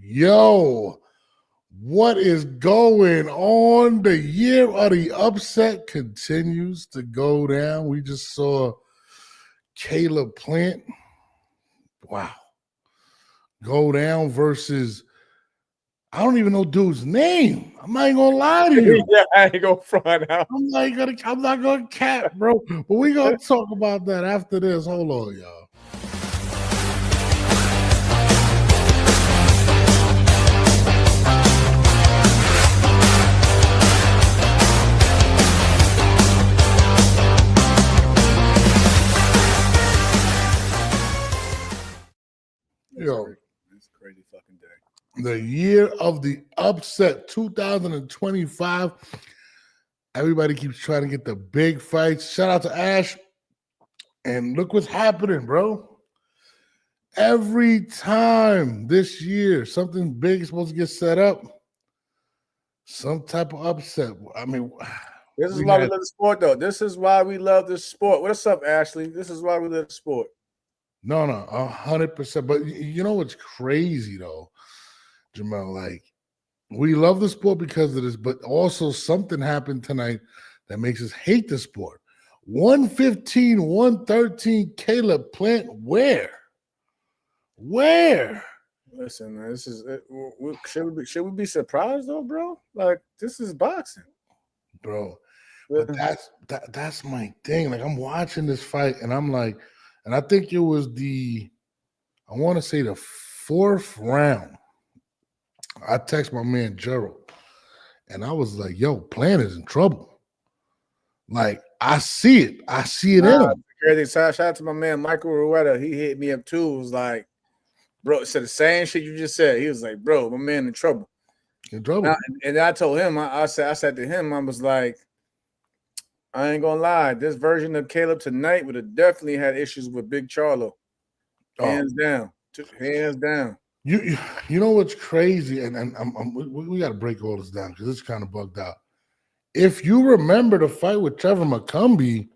Yo, what is going on? The year of the upset continues to go down. We just saw Caleb Plant, wow, go down versus, I don't even know dude's name. I'm not even gonna lie to you. Yeah, I ain't gonna front out. I'm not gonna cap, bro. But we gonna talk about that after this. Hold on, y'all. Yo, it's a crazy fucking day. The year of the upset, 2025. Everybody keeps trying to get the big fights. Shout out to Ash. And look what's happening, bro. Every time this year something big is supposed to get set up, some type of upset. I mean, this is why we love the sport, though. This is why we love the sport. What's up, Ashley? This is why we love the sport. No, 100%. But you know what's crazy, though, Jamel? Like, we love the sport because of this, but also something happened tonight that makes us hate the sport. 115, 113, Caleb Plant, where? Listen, man, this is should we be surprised though, bro? Like, this is boxing, bro. But that's my thing. Like, I'm watching this fight, and I'm like, and I think it was I want to say the fourth round. I text my man Gerald, and I was like, "Yo, Plant is in trouble." Like, I see it in him. Crazy. Shout out to my man Michael Rueda. He hit me up too. It was like, bro, said the same shit you just said. He was like, bro, my man in trouble. And I told him, I said to him, I was like, I ain't gonna lie, this version of Caleb tonight would have definitely had issues with Big Charlo. Hands down. You know what's crazy, and we got to break all this down because it's kind of bugged out. If you remember the fight with Trevor McCumbee,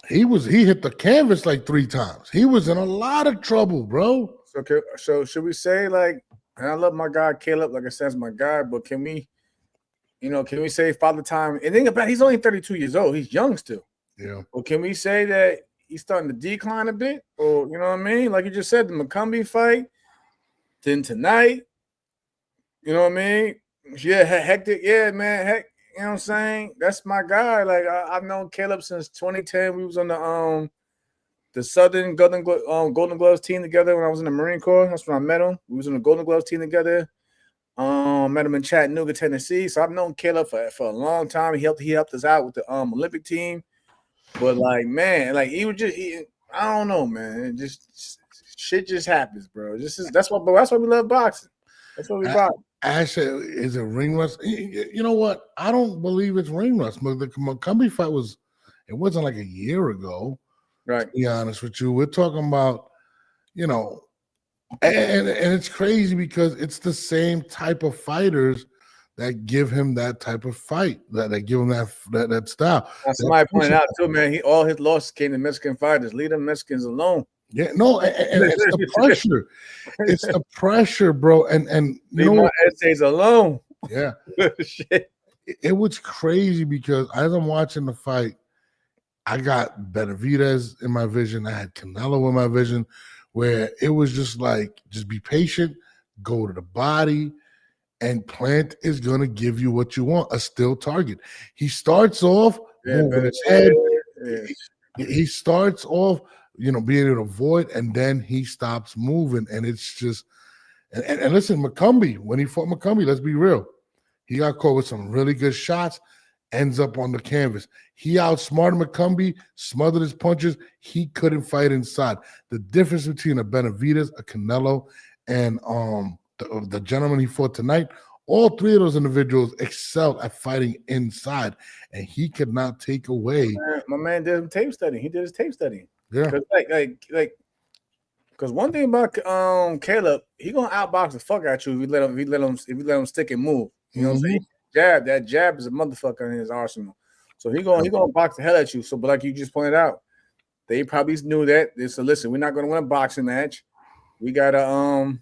he hit the canvas like 3 times. He was in a lot of trouble, bro. So should we say, like, and I love my guy Caleb, like I said, it's my guy, but can we say Father Time? And think about it, he's only 32 years old. He's young still. Yeah. Well, can we say that he's starting to decline a bit? Or, you know what I mean? Like you just said, the McCumbee fight, then tonight, you know what I mean? Yeah, hectic. Yeah, man, heck. You know what I'm saying? That's my guy. Like, I've known Caleb since 2010. We was on the Southern Golden Gloves team together when I was in the Marine Corps. That's when I met him. We was on the Golden Gloves team together. Met him in Chattanooga, Tennessee. So I've known Caleb for a long time. He helped us out with the Olympic team. But like, man, like I don't know, man. It just shit just happens, bro. That's why we love boxing. That's what we box. Ash, is it ring rust? You know what? I don't believe it's ring rust. The McCumbee fight wasn't like a year ago. Right. To be honest with you, we're talking about, and it's crazy because it's the same type of fighters that give him that type of fight, that give him that style. Somebody pointed out too, man. All his losses came to Mexican fighters. Leave the Mexicans alone. Yeah, no, and it's the pressure. It's the pressure, bro. And you leave my essays alone. Yeah. Shit. It was crazy because as I'm watching the fight, I got Benavidez in my vision. I had Canelo in my vision, where it was just like, just be patient, go to the body, and Plant is going to give you what you want, a still target. He starts off moving his head. He starts off, being able to avoid, and then he stops moving. And it's just, and listen, McCumbee, when he fought McCumbee, let's be real, he got caught with some really good shots, ends up on the canvas. He outsmarted McCumbee, smothered his punches. He couldn't fight inside. The difference between a Benavidez, a Canelo, and the gentleman he fought tonight, all 3 of those individuals excelled at fighting inside, and he could not take away. My man did his tape study. He did his tape study. Yeah. Because one thing about Caleb, he gonna outbox the fuck out you if you let him stick and move. You know what I'm saying? That jab is a motherfucker in his arsenal. So he gonna box the hell at you. So, but like you just pointed out, they probably knew that. They said, listen, we're not gonna win a boxing match. We gotta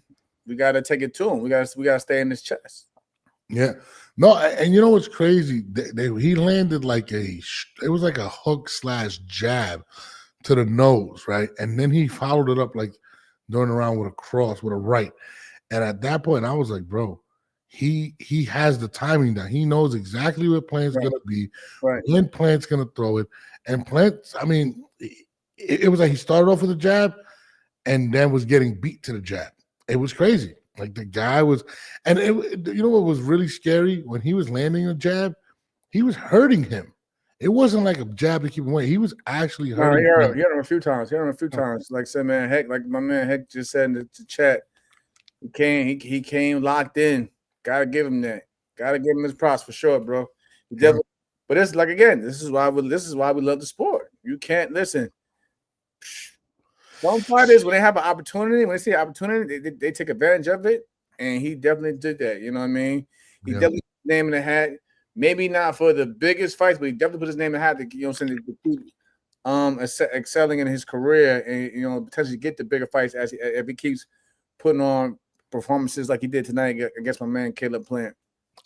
we gotta take it to him. We gotta stay in his chest. Yeah. No, and you know what's crazy? He landed like it was like a hook / jab to the nose, right? And then he followed it up like going around with a cross with a right. And at that point, I was like, bro, he has the timing down. He knows exactly where Plant's gonna be, when Plant's gonna throw it. And Plant, I mean, it was like he started off with a jab and then was getting beat to the jab. It was crazy. Like the guy was, and you know what was really scary? When he was landing a jab, he was hurting him. It wasn't like a jab to keep him away. He was actually hurting him. He hit him a few times. Like I said, man, Heck, like my man Heck just said in the chat, he came locked in. Gotta give him that. Gotta give him his props for sure, bro. But it's like, again, this is why we love the sport. You can't listen. One part is when they have an opportunity, when they see an opportunity, they take advantage of it, and he definitely did that. You know what I mean? He definitely put his name in the hat. Maybe not for the biggest fights, but he definitely put his name in the hat to, you know, to keep excelling in his career, and, you know, potentially get the bigger fights if he keeps putting on performances like he did tonight against my man Caleb Plant.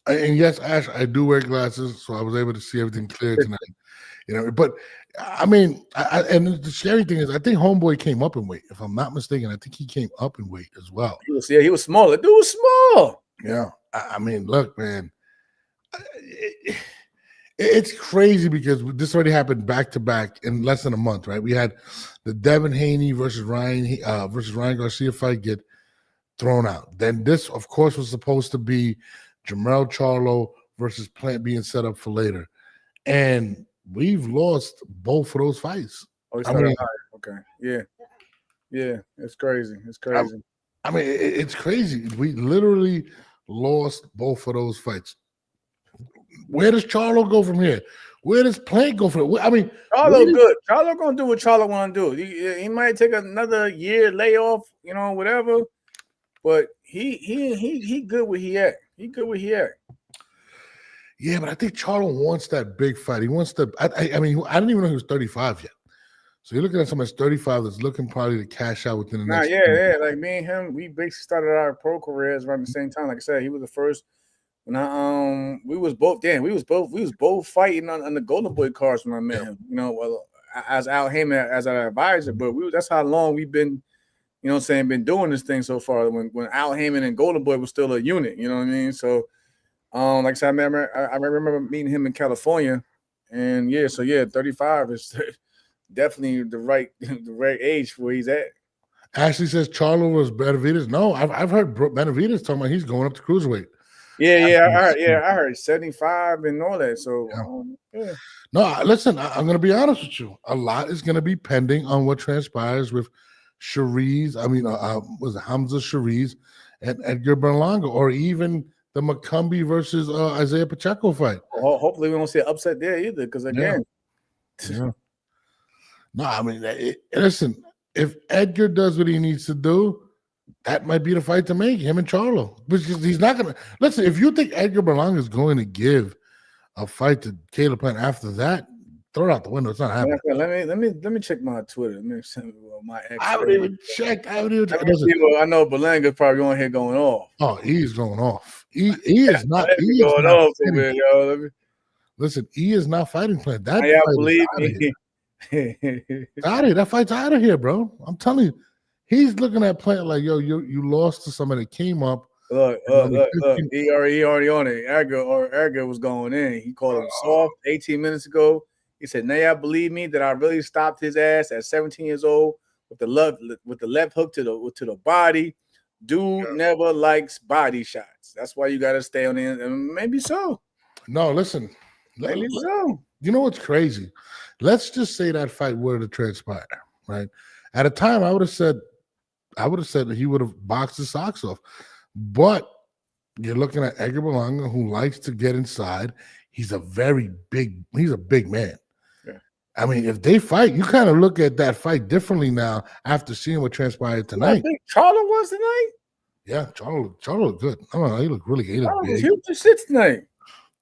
And yes, Ash, I do wear glasses, so I was able to see everything clear tonight. You know, but I mean, and the scary thing is, I think Homeboy came up in weight. If I'm not mistaken, I think he came up in weight as well. He was small. The dude was small. Yeah, I mean, look, man, it's crazy because this already happened back to back in less than a month, right? We had the Devin Haney versus Ryan Garcia fight get thrown out. Then this, of course, was supposed to be Jamel Charlo versus Plant being set up for later, and we've lost both of those fights. Okay, yeah, it's crazy. I mean, it's crazy. We literally lost both of those fights. Where does Charlo go from here? Where does Plant go from here? I mean, Charlo good. Charlo gonna do what Charlo want to do. He might take another year layoff, you know, whatever. But he good where he at. He good where he at. Yeah, but I think Charlo wants that big fight. He wants to. I mean, I didn't even know he was 35 yet. So you're looking at someone that's 35 that's looking probably to cash out within the next. Yeah. Like me and him, we basically started our pro careers around the same time. Like I said, he was the first. When we was both fighting on the Golden Boy cards when I met him. You know, well, as Al Heyman as our advisor, but that's how long we've been. You know what I'm saying? Been doing this thing so far. When Al Heyman and Golden Boy was still a unit. You know what I mean? So. Like I said, I remember meeting him in California, and 35 is definitely the right age for where he's at. Ashley says Charlo was Benavidez. No, I've heard Benavidez talking about he's going up to cruiserweight. I heard 75 and all that. So No, listen, I'm going to be honest with you. A lot is going to be pending on what transpires with Shariz. I mean, was it Hamza Shariz and Edgar Berlanga, or even the McCumbee versus Isaiah Pacheco fight. Hopefully we don't see an upset there either, because again. Yeah. No, I mean, listen, if Edgar does what he needs to do, that might be the fight to make, him and Charlo. Because he's not going to – listen, if you think Edgar Berlanga is going to give a fight to Caleb Plant after that, throw it out the window. It's not happening. Let me check my Twitter. Let me send my ex. I would even check. I know Berlanga's probably on here going off. Oh, he's going off. He is not. He going off somewhere, yo. Listen, he is not fighting Plant. That fight believe me. Out of here. That fight's out of here, bro. I'm telling you, he's looking at Plant like, yo, you lost to somebody that came up. Look. He already on it. Edgar was going in. He called him soft 18 minutes ago. He said, "Now y'all believe me that I really stopped his ass at 17 years old with the left hook to the body. Dude never likes body shots. That's why you got to stay on the end. And maybe so. No, listen. Maybe so. You know what's crazy? Let's just say that fight were to transpire, right? At a time, I would have said that he would have boxed his socks off. But you're looking at Edgar Berlanga, who likes to get inside. He's a big man. I mean, if they fight, you kind of look at that fight differently now after seeing what transpired tonight. I think Charlo was tonight. Yeah, Charlo looked good. I don't know, he looked really good. He was just shit tonight.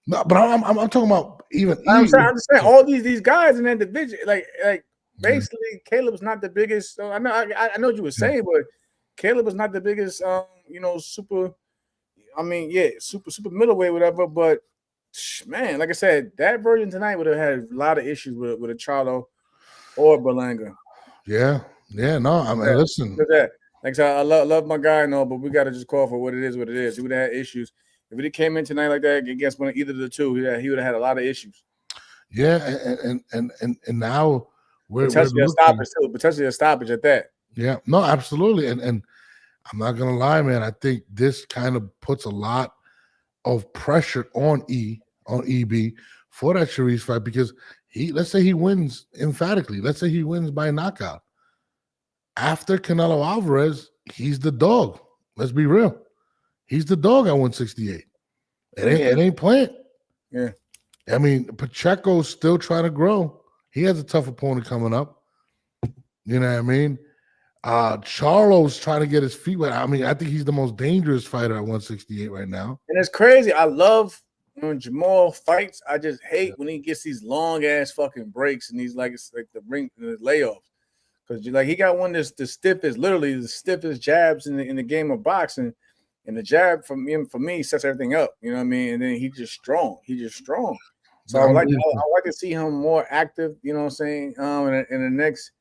No, but I'm talking about even. I'm saying all these guys in that division, like basically, Caleb's not the biggest. So I know what you were saying, but Caleb was not the biggest super. I mean, yeah, super middleweight, whatever. But man, like I said, that version tonight would have had a lot of issues with a Charlo or Berlanga. Yeah. No, I mean, listen. Look at that. Like I said, I love my guy, but we got to just call for what it is. He would have had issues if he came in tonight like that against either of the two. He would have had a lot of issues. Yeah, and now we're potentially a stoppage too. Potentially a stoppage at that. Yeah, no, absolutely, and I'm not gonna lie, man. I think this kind of puts a lot of pressure on EB for that Sharice fight because let's say he wins emphatically. Let's say he wins by knockout. After Canelo Alvarez, he's the dog. Let's be real. He's the dog at 168. It ain't Plant. Yeah. I mean, Pacheco's still trying to grow. He has a tough opponent coming up. You know what I mean? Charlo's trying to get his feet wet. I mean, I think he's the most dangerous fighter at 168 right now. And it's crazy. I love when Jamal fights. I just hate when he gets these long ass fucking breaks and he's like it's like the ring the layoffs. Because like he got one that's literally the stiffest jabs in the game of boxing. And the jab for me sets everything up. You know what I mean? And then he's just strong. So I would like to see him more active, you know what I'm saying? In the next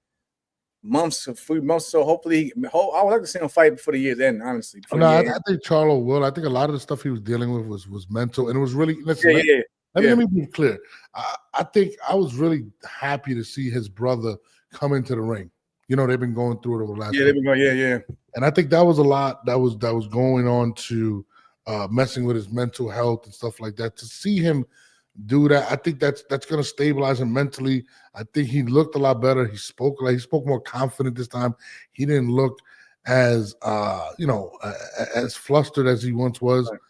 months, a few months. So hopefully, I would like to see him fight before the year's end, honestly. I think Charlo will. I think a lot of the stuff he was dealing with was mental, and it was really let me be clear. I think I was really happy to see his brother come into the ring. You know, they've been going through it over the last. Yeah, they've been going. And I think that was a lot that was going on to messing with his mental health and stuff like that. To see him do that, I think that's going to stabilize him mentally. I think he looked a lot better. He spoke more confident this time. He didn't look as as flustered as he once was. Right.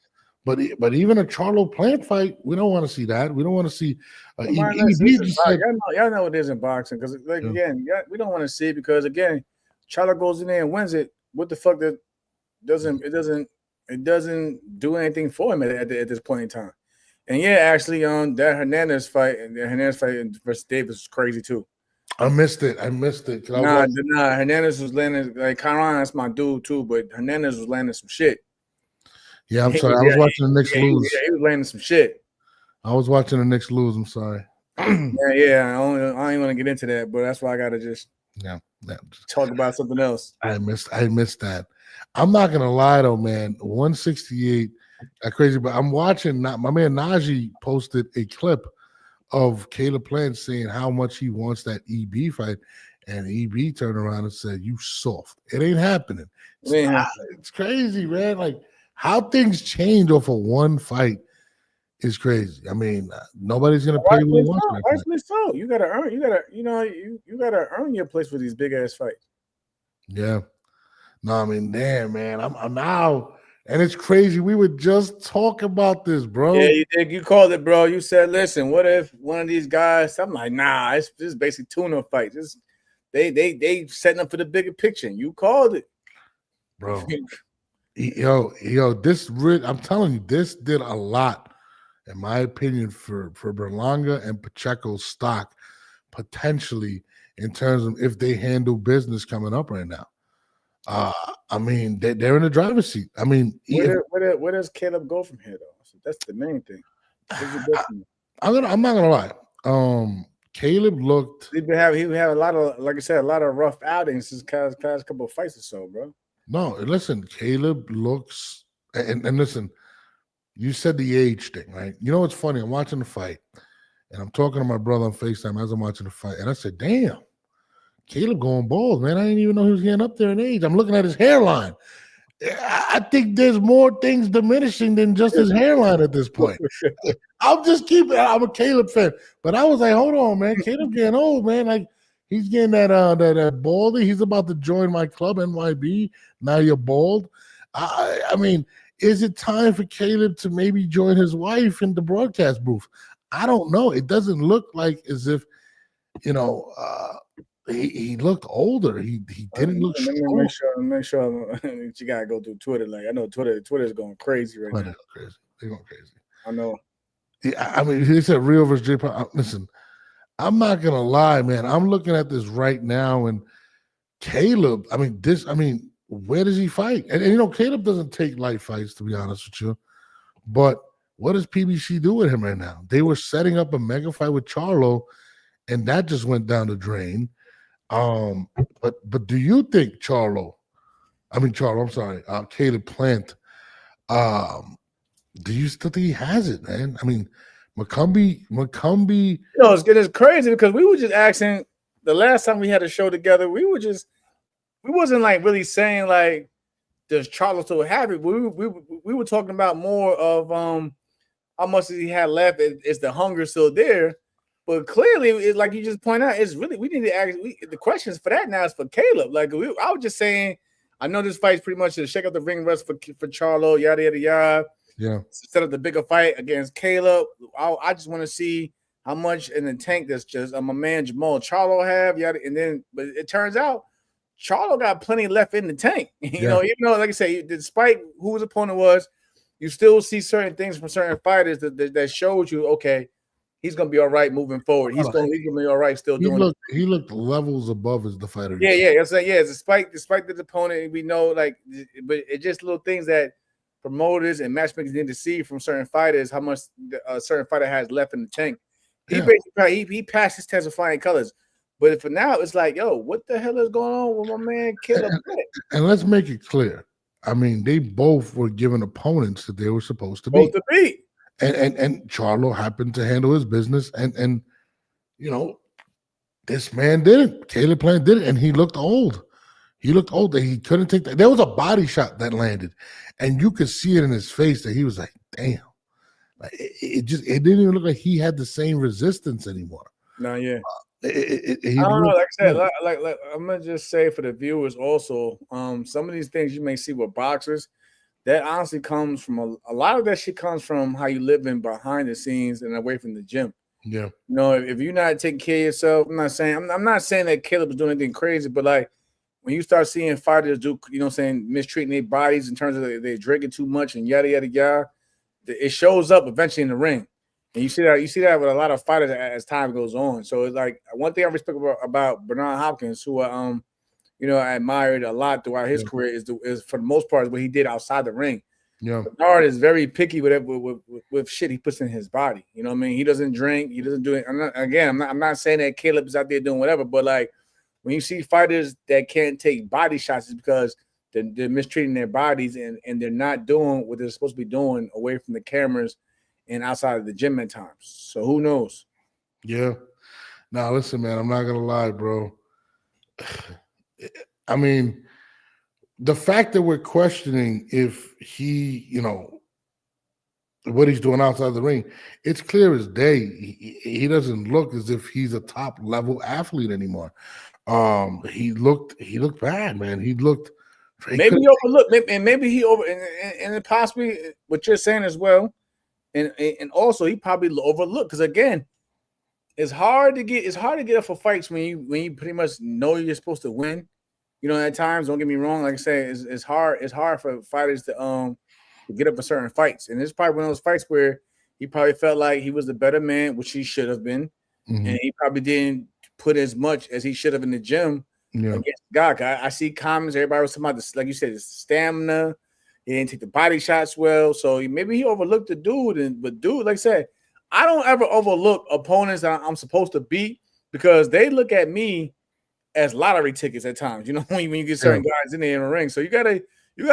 But even a Charlo Plant fight, we don't want to see that. We don't want to see. Y'all know what it is in boxing because again, we don't want to see it because again, Charlo goes in there and wins it. What the fuck? It doesn't do anything for him at this point in time. And actually, that Hernandez fight versus Davis was crazy too. I missed it. Nah, Hernandez was landing like Caron. That's my dude too, but Hernandez was landing some shit. Yeah, I'm sorry. I was watching the Knicks lose. He was landing some shit. I was watching the Knicks lose. I'm sorry. I ain't want to get into that, but that's why I gotta just talk about something else. I missed that. I'm not gonna lie though, man. 168, crazy. But I'm watching. My man Najee posted a clip of Caleb Plant saying how much he wants that EB fight, and EB turned around and said, "You soft. It ain't happening." It's crazy, man. Like how things change off of one fight is crazy. I mean, nobody's gonna pay what he wants. Rightfully so. You gotta earn. You gotta earn your place for these big ass fights. Yeah. No, I mean, damn, man. I'm now, and it's crazy. We were just talking about this, bro. Yeah, you did. You called it, bro. You said, "Listen, what if one of these guys?" I'm like, "Nah, this is basically tuna fights. They setting up for the bigger picture." You called it, bro. Yo, this I'm telling you, this did a lot, in my opinion, for Berlanga and Pacheco's stock, potentially in terms of if they handle business coming up right now. I mean, they're in the driver's seat. I mean, where does Caleb go from here, though? So that's the main thing. I'm not gonna lie. Caleb looked. He had a lot of, like I said, a lot of rough outings this past couple of fights or so, bro. No, listen, Caleb looks, and listen, you said the age thing, right? You know what's funny? I'm watching the fight, and I'm talking to my brother on FaceTime as I'm watching the fight, and I said, damn, Caleb going bald, man. I didn't even know he was getting up there in age. I'm looking at his hairline. I think there's more things diminishing than just his hairline at this point. I'm a Caleb fan, but I was like, hold on, man. Caleb getting old, man. Like, he's getting that baldy. He's about to join my club, NYB. Now you're bald. I mean, is it time for Caleb to maybe join his wife in the broadcast booth? I don't know. It doesn't look like as if, he looked older. He didn't look strong. Make sure you gotta go through Twitter. Like I know Twitter's going crazy right now. They're going crazy. I know. Yeah, I mean, he said Real versus J. Listen, I'm not gonna lie, man. I'm looking at this right now, and Caleb. where does he fight? And you know, Caleb doesn't take light fights, to be honest with you. But what does PBC do with him right now? They were setting up a mega fight with Charlo, and that just went down the drain. But do you think Charlo, I'm sorry, Caleb Plant, do you still think he has it, man? I mean, McCombie. You know, it's crazy because we were just asking the last time we had a show together. We wasn't like really saying like, does Charlo still have it? We were talking about more of how much he had left. Is the hunger still there? But clearly, it's like you just point out, it's really we need to ask. The questions for that now is for Caleb. Like I was just saying, I know this fight's pretty much to shake up the ring rust for Charlo, yada yada yada. Yeah. Set up the bigger fight against Caleb. I just want to see how much in the tank that's just my man Jamal Charlo have. Yada, and then but it turns out Charlo got plenty left in the tank. You know, even though, like I say, despite who his opponent was, you still see certain things from certain fighters that shows you, okay, he's gonna be all right moving forward. He's gonna be all right still doing it. He looked levels above as the fighter. Yeah. Despite the opponent, we know like, but it's just little things that promoters and matchmakers need to see from certain fighters how much a certain fighter has left in the tank. He basically he passed his test of flying colors. But for now, it's like, yo, what the hell is going on with my man Caleb? And let's make it clear. I mean, they both were given opponents that they were supposed to beat. And Charlo happened to handle his business, and you know, this man didn't. Caleb Plant did it, and he looked old. He looked old that he couldn't take that. There was a body shot that landed, and you could see it in his face that he was like, damn. Like it didn't even look like he had the same resistance anymore. No, yeah. I don't know. Like I said, like I'm gonna just say for the viewers also, some of these things you may see with boxers, that honestly comes from a lot of that shit comes from how you live in behind the scenes and away from the gym. Yeah. You know, if you're not taking care of yourself, I'm not saying that Caleb was doing anything crazy, but like when you start seeing fighters do, you know what I'm saying, mistreating their bodies in terms of they're drinking too much and yada yada yada, it shows up eventually in the ring. And you see that with a lot of fighters as time goes on. So it's like one thing I respect about Bernard Hopkins, who you know, I admired a lot throughout his career, is for the most part what he did outside the ring. Yeah, Bernard is very picky with shit he puts in his body. You know what I mean? He doesn't drink. He doesn't do it. I'm not saying that Caleb is out there doing whatever, but like when you see fighters that can't take body shots, it's because they're mistreating their bodies and they're not doing what they're supposed to be doing away from the cameras and outside of the gym at times. So who knows? Yeah. Now listen, man, I'm not gonna lie, bro. I mean, the fact that we're questioning if he, you know, what he's doing outside the ring, it's clear as day. He doesn't look as if he's a top level athlete anymore. He looked bad, man. He looked. Maybe he overlooked, and possibly what you're saying as well. And also he probably overlooked because again, it's hard to get up for fights when you pretty much know you're supposed to win. You know, at times, don't get me wrong. Like I say, it's hard for fighters to get up for certain fights, and it's probably one of those fights where he probably felt like he was the better man, which he should have been, and he probably didn't put as much as he should have in the gym against God. I see comments. Everybody was talking about this, like you said, the stamina. He didn't take the body shots well, so maybe he overlooked the dude. But dude, like I said, I don't ever overlook opponents that I'm supposed to beat because they look at me as lottery tickets at times. You know, when you get certain guys in there in the ring, so you gotta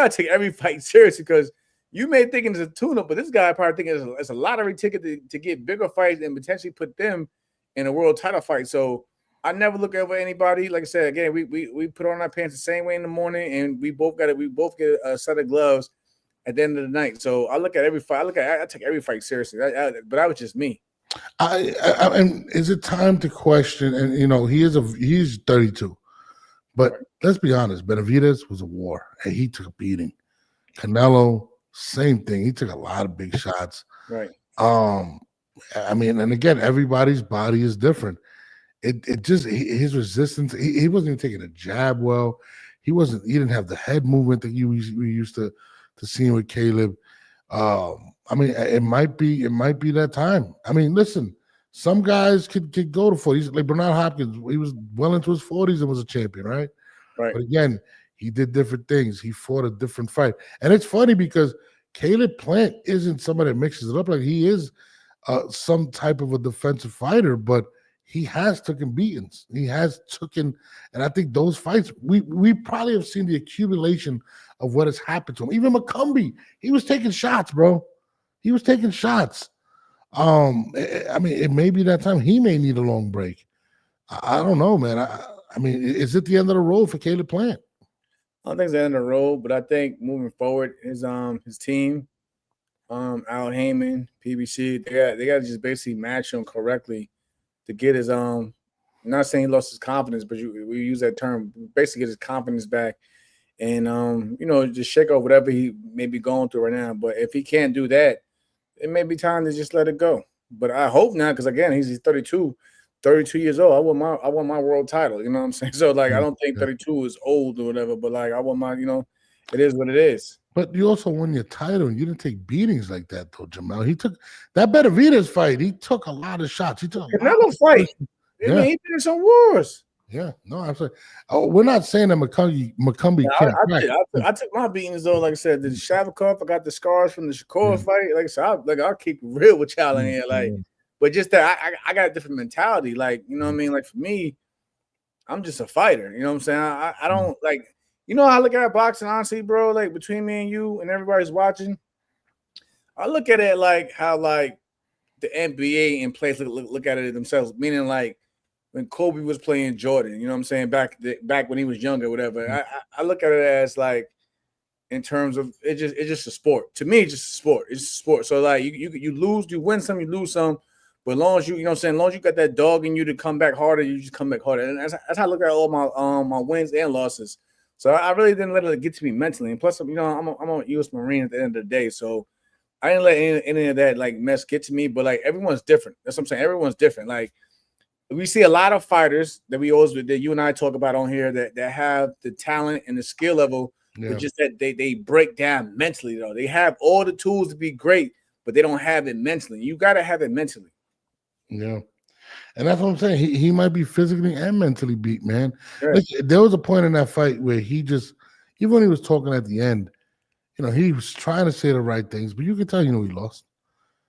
take every fight seriously because you may think it's a tune-up, but this guy probably thinking it's a lottery ticket to get bigger fights and potentially put them in a world title fight. So I never look over anybody. Like I said, again, we put on our pants the same way in the morning, and we both get a set of gloves at the end of the night. So I look at every fight. I take every fight seriously. But that was just me. And is it time to question? And you know, he's 32, but let's be honest. Benavidez was a war, and he took a beating. Canelo, same thing. He took a lot of big shots. Right. I mean, and again, everybody's body is different. It just his resistance. He wasn't even taking a jab well. He didn't have the head movement that we used to seeing with Caleb. I mean, it might be that time. I mean, listen, some guys could go to 40s. Like Bernard Hopkins, he was well into his 40s and was a champion, right? Right. But again, He did different things. He fought a different fight. And it's funny because Caleb Plant isn't somebody that mixes it up. Like, he is some type of a defensive fighter, but he has taken beatings. He has taken, and I think those fights, we probably have seen the accumulation of what has happened to him. Even McCombie, he was taking shots, bro. He was taking shots. I mean, it may be that time he may need a long break. I don't know, man. I mean, is it the end of the road for Caleb Plant? I don't think it's the end of the road, but I think moving forward, his team, Al Heyman, PBC, they got to just basically match him correctly to get his I'm not saying he lost his confidence, but we use that term, basically get his confidence back, and just shake off whatever he may be going through right now. But if he can't do that, it may be time to just let it go. But I hope not, because again, he's 32 years old. I want my world title. You know what I'm saying? So like, I don't think 32 is old or whatever, but like, I want my, it is what it is. But you also won your title, and you didn't take beatings like that, though, Jamel. He took that Benavidez fight. He took a lot of shots. He took Canelo fight. I mean, he did in some wars. Yeah, no, absolutely. Oh, we're not saying that McCombie can't fight. I took my beatings though. Like I said, the Shavkov, I got the scars from the Shakur fight. Like I said, I'll keep it real with y'all in here. Like, but just that I got a different mentality. Like, you know what I mean? Like for me, I'm just a fighter. You know what I'm saying? I don't like. You know how I look at boxing, honestly, bro. Like between me and you and everybody's watching, I look at it like how like the NBA and players look at it themselves. Meaning like when Kobe was playing Jordan, you know what I'm saying? Back when he was younger, whatever. I look at it as like in terms of it's just a sport. To me, it's just a sport. It's just a sport. So like you lose, you win some, you lose some. But as long as you know what I'm saying, as long as you got that dog in you to come back harder, you just come back harder. And that's how I look at all my wins and losses. So I really didn't let it get to me mentally. And plus, I'm a U.S. Marine at the end of the day. So I didn't let any of that like mess get to me. But like everyone's different. That's what I'm saying. Everyone's different. Like we see a lot of fighters that you and I talk about on here that have the talent and the skill level, but just that they break down mentally though. They have all the tools to be great, but they don't have it mentally. You got to have it mentally. Yeah. And that's what I'm saying. He might be physically and mentally beat, man. Like, there was a point in that fight where he just, even when he was talking at the end, he was trying to say the right things, but you could tell, he lost.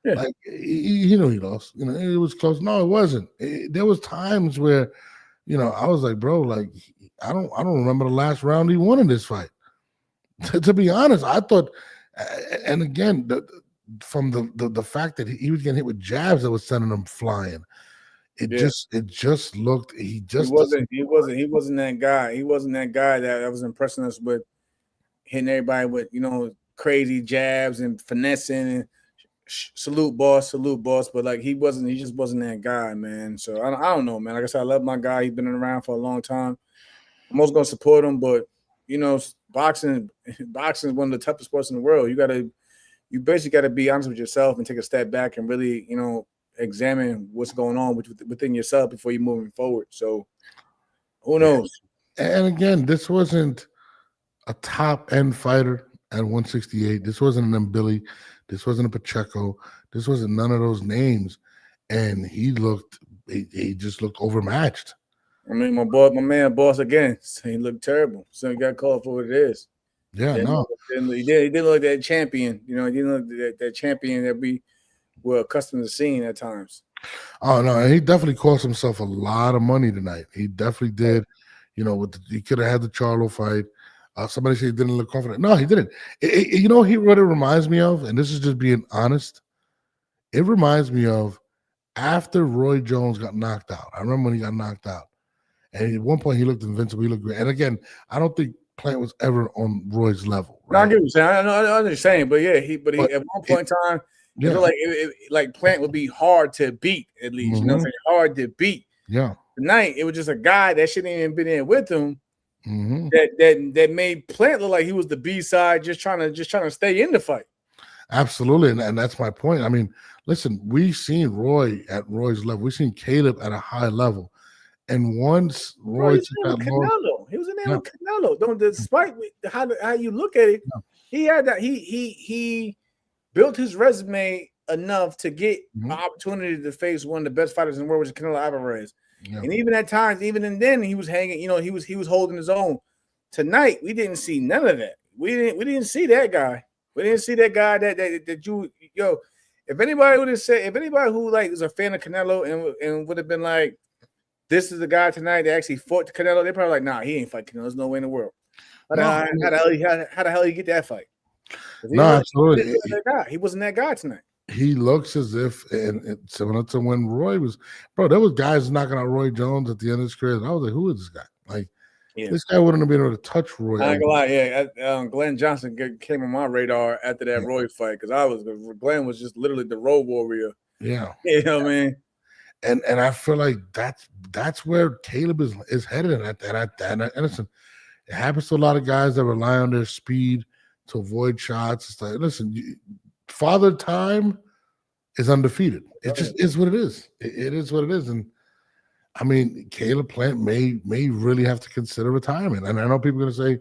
Yeah. Like, he knew he lost. It was close. No, it wasn't. There was times where, I was like, bro, like, I don't remember the last round he won in this fight. To be honest, I thought, and again, from the fact that he was getting hit with jabs that was sending him flying. It just looked. He wasn't that guy. He wasn't that guy that was impressing us with hitting everybody with crazy jabs and finessing and salute boss. But like he just wasn't that guy, man. So I don't know, man. Like I said, I love my guy. He's been around for a long time. I'm always gonna support him, but boxing is one of the toughest sports in the world. You basically got to be honest with yourself and take a step back and really examine what's going on within yourself before you're moving forward. So who knows? And again, this wasn't a top end fighter at 168. This wasn't an Billy. This wasn't a Pacheco. This wasn't none of those names. And he just looked overmatched. I mean, my man boss again, he looked terrible. So he got called for what it is. Yeah, no. He didn't look like that champion. He didn't look like that champion that we were accustomed to seeing at times. Oh no, and he definitely cost himself a lot of money tonight. He definitely did. He could have had the Charlo fight. Somebody said he didn't look confident. No, he didn't. What it reminds me of, and this is just being honest. It reminds me of after Roy Jones got knocked out. I remember when he got knocked out, and at one point he looked invincible. He looked great. And again, I don't think Plant was ever on Roy's level. Right? No, I get what you're saying. I know what you're saying, but yeah, he at one point in time. Yeah. Like Plant would be hard to beat, at least. You know what I'm saying? Hard to beat. Yeah. Tonight, it was just a guy that shouldn't even been in with him that made Plant look like he was the B-side, just trying to stay in the fight. Absolutely. And that's my point. I mean, listen, we've seen Roy at Roy's level. We've seen Caleb at a high level. And once Roy took that Canelo. He was in there with Canelo. Despite how you look at it, he had that he built his resume enough to get an opportunity to face one of the best fighters in the world, which is Canelo Alvarez. Yeah. And even at times, even then, he was hanging. He was holding his own Tonight we didn't see none of that. We didn't see that guy. We didn't see that guy that you yo. If anybody would have said, if anybody who like is a fan of Canelo and would have been like, this is the guy tonight that actually fought Canelo, they're probably like, nah, he ain't fight Canelo. There's no way in the world. How the hell he get that fight? No, absolutely. He wasn't that guy tonight. He looks as if, and similar to when Roy was, bro, there was guys knocking out Roy Jones at the end of his career. And I was like, who is this guy? Like, this guy wouldn't have been able to touch Roy. I ain't gonna lie, yeah. Glenn Johnson came on my radar after that Roy fight because Glenn was just literally the road warrior. Yeah, you know what I mean. And I feel like that's where Caleb is headed at listen, it happens to a lot of guys that rely on their speed to avoid shots. It's like, listen, Father Time is undefeated. It just is what it is. It is what it is. And I mean, Caleb Plant may really have to consider retirement. And I know people are going to say,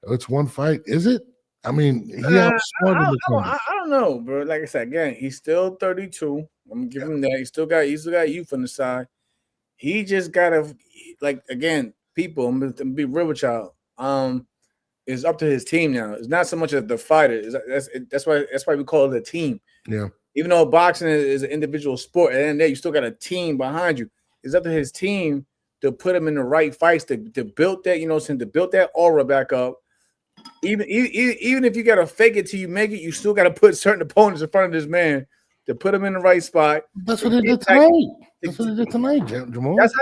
oh, it's one fight. Is it? I mean, I don't know, bro. Like I said, again, he's still 32. I'm gonna give him that. He still got youth on the side. He just gotta, like, again, people. I'm gonna be real with y'all. It's up to his team now. It's not so much of the fighter. That's why we call it a team. Yeah. Even though boxing is an individual sport, and then you still got a team behind you. It's up to his team to put him in the right fights to build that, to build that aura back up. Even if you got to fake it till you make it, you still got to put certain opponents in front of this man to put him in the right spot. That's what he did tonight. That's what he did tonight, Jamal. That's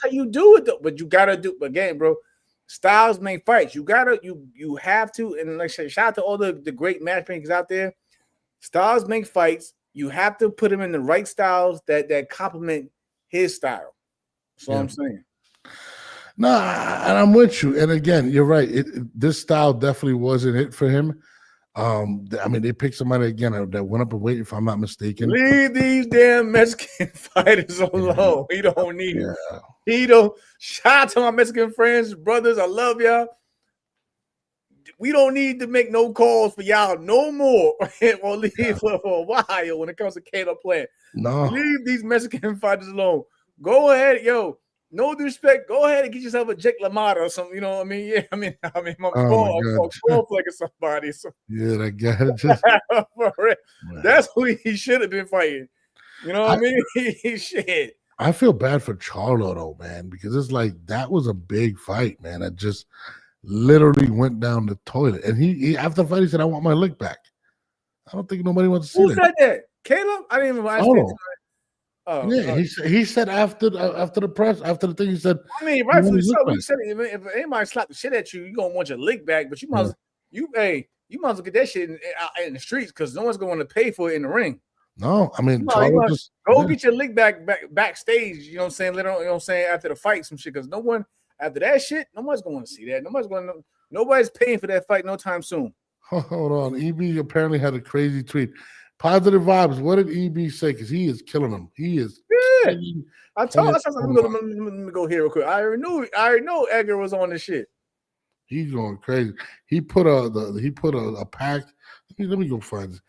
how you do it, though. But you gotta do again, bro. Styles make fights. You have to, and like I said, shout out to all the great matchmakers out there. Styles make fights. You have to put him in the right styles that complement his style. That's all I'm saying. No, and I'm with you. And again, you're right. This style definitely wasn't it for him. I mean, they picked somebody again that went up and weight, if I'm not mistaken. Leave these damn Mexican fighters alone. He don't need it. He don't. Shout out to my Mexican friends, brothers. I love y'all. We don't need to make no calls for y'all no more. Or leave for a while when it comes to Caleb Plant. No, leave these Mexican fighters alone. Go ahead, yo. No disrespect. Go ahead and get yourself a Jake LaMotta or something. You know what I mean? Yeah, I mean, I'm like somebody. So. Yeah, that guy just that's who he should have been fighting. You know what I mean? He should. I feel bad for Charlo though, man, because it's like that was a big fight, man. That just literally went down the toilet. And he after the fight, he said, "I want my lick back." I don't think nobody wants to see that. Who said that? Caleb? I didn't even watch it. Oh yeah, he said after the press, after the thing, he said. I mean, rightfully so. He said if anybody slap the shit at you, you gonna want your lick back, but you might you might as well get that shit in the streets because no one's gonna want to pay for it in the ring. No, I mean, get your lick backstage. You know what I'm saying? Later on, you know what I'm saying, after the fight, some shit, because no one after that shit, nobody's gonna want to see that. Nobody's paying for that fight no time soon. Hold on, EB apparently had a crazy tweet. Positive vibes. What did EB say? Because he is killing him. He is. Yeah. I told. Let me go here real quick. I already know Edgar was on this shit. He's going crazy. He put a pack. Let me go find this.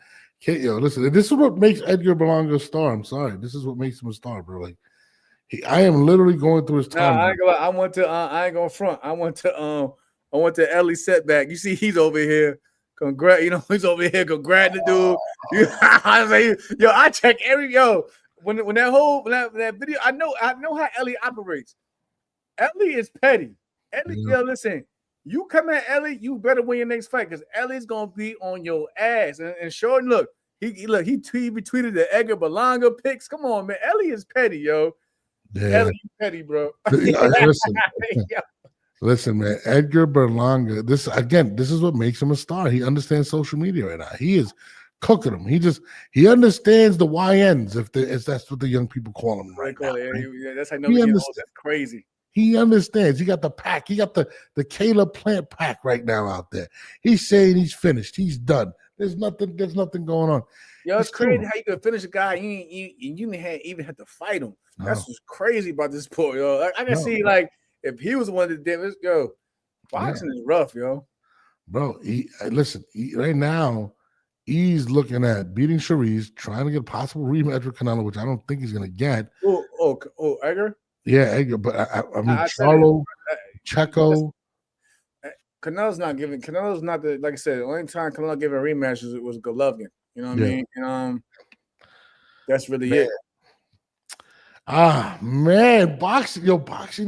Yo, listen. This is what makes Edgar Berlanga a star. I'm sorry. This is what makes him a star, bro. Like, I am literally going through his time. I ain't gonna front. I went to Ellie Setback. You see, he's over here. He's over here congrats the dude. I was like, yo, I check when that video. I know how Ellie operates. Ellie is petty. Ellie, yo, listen, you come at Ellie, you better win your next fight because Ellie's gonna be on your ass. And sure, look, he retweeted the Edgar Berlanga pics. Come on, man, Ellie is petty, yo. Yeah. Ellie is petty, bro. Listen, man, Edgar Berlanga, this is what makes him a star. He understands social media right now. He is cooking them. He understands the YNs, if that's what the young people call them right now. That's how that's crazy. He understands. He got the pack. He got the Caleb Plant pack right now out there. He's saying he's finished. He's done. There's nothing going on. Yo, it's crazy how you can finish a guy you even had to fight him. No. That's what's crazy about this sport, yo. I can see like if he was one of the damage, yo, boxing is rough, yo. Bro, right now, he's looking at beating Sharice, trying to get a possible rematch with Canelo, which I don't think he's going to get. Oh, Edgar? Yeah, Edgar. But I mean, Charlo, Checo. Canelo's not giving. Canelo's not the like I said. The only time Canelo gave a rematch was Golovkin. You know what I Yeah. mean? And that's really Man. it. Man, boxing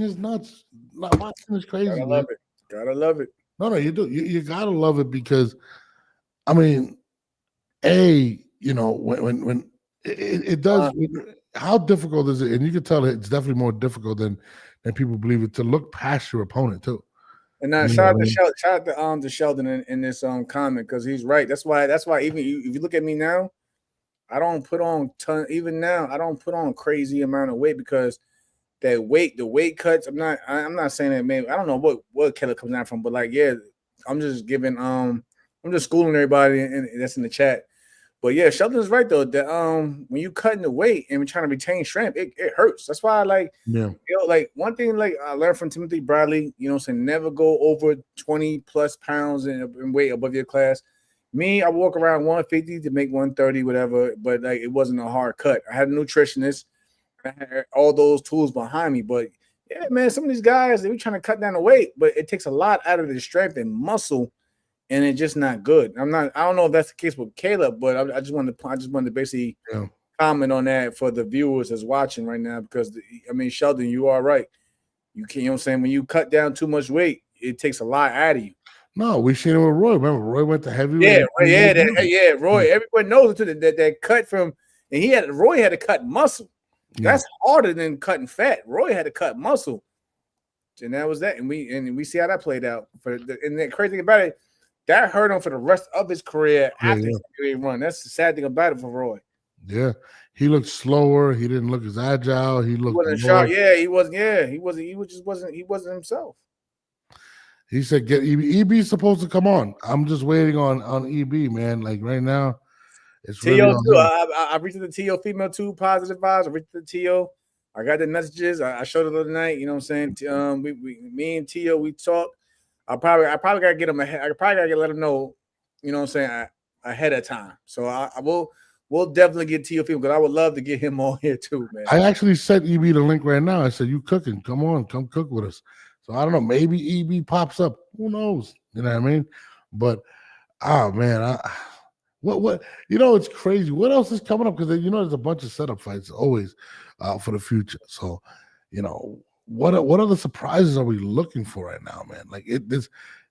is nuts. Boxing is crazy, Gotta man. love it. Gotta love it. No, you do. You gotta love it because, I mean, when it does. How difficult is it? And you can tell it's definitely more difficult than people believe it to look past your opponent too. And now shout out to Sheldon in this comment because he's right. That's why even if you look at me now, I don't put on even now I don't put on crazy amount of weight because the weight cuts. I'm not saying that maybe I don't know what Keller comes down from, but like I'm just giving I'm just schooling everybody and that's in the chat. But yeah, Sheldon's right though. That when you cutting the weight and trying to retain strength, it hurts. That's why like one thing like I learned from Timothy Bradley, saying never go over 20 plus pounds in weight above your class. Me, I walk around 150 to make 130, whatever, but like it wasn't a hard cut. I had a nutritionist, I had all those tools behind me. But yeah, man, some of these guys they be trying to cut down the weight, but it takes a lot out of their strength and muscle. And it's just not good. I don't know if that's the case with Caleb, but I just wanted to basically comment on that for the viewers that's watching right now because Sheldon, you are right. You can't, you know what I'm saying? When you cut down too much weight, it takes a lot out of you. No, we seen it with Roy. Remember, Roy went to heavyweight. Roy. Everyone knows that cut from, and Roy had to cut muscle. That's harder than cutting fat. Roy had to cut muscle, and that was that. And we see how that played out. And the crazy thing about it. That hurt him for the rest of his career after his run. That's the sad thing about it for Roy. Yeah, he looked slower. He didn't look as agile. He wasn't sharp. Yeah, he wasn't. Yeah, he wasn't. He wasn't himself. He said, "Get EB. EB's supposed to come on. I'm just waiting on EB, man. Like right now, it's TO really too. I reached to the TO female too. Positive vibes. I reached to the TO. I got the messages. I showed it the other night. You know what I'm saying? Me and TO, we talked. I probably gotta get him ahead. I probably gotta let him know, you know what I'm saying, ahead of time. So we'll definitely get TO because I would love to get him on here too, man. I actually sent EB the link right now. I said, "You cooking? Come on, come cook with us." So I don't know. Maybe EB pops up. Who knows? You know what I mean? But man, what it's crazy. What else is coming up? Because there's a bunch of setup fights always for the future. So what other surprises are we looking for right now, man? Like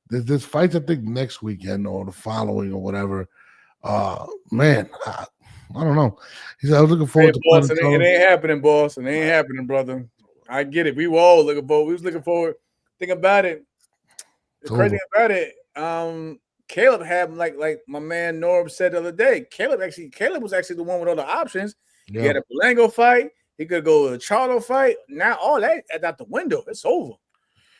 there's fights I think next weekend or the following or whatever. Man, I don't know. He said I was looking forward to boss, it ain't happening, boss. It ain't happening, brother. I get it. We were all looking forward. We was looking forward. Think about it. The crazy about it, Caleb had like my man Norb said the other day. Caleb was actually the one with all the options. Yeah. He had a Belango fight. He could go to a Charlo fight. Now all that out the window. It's over.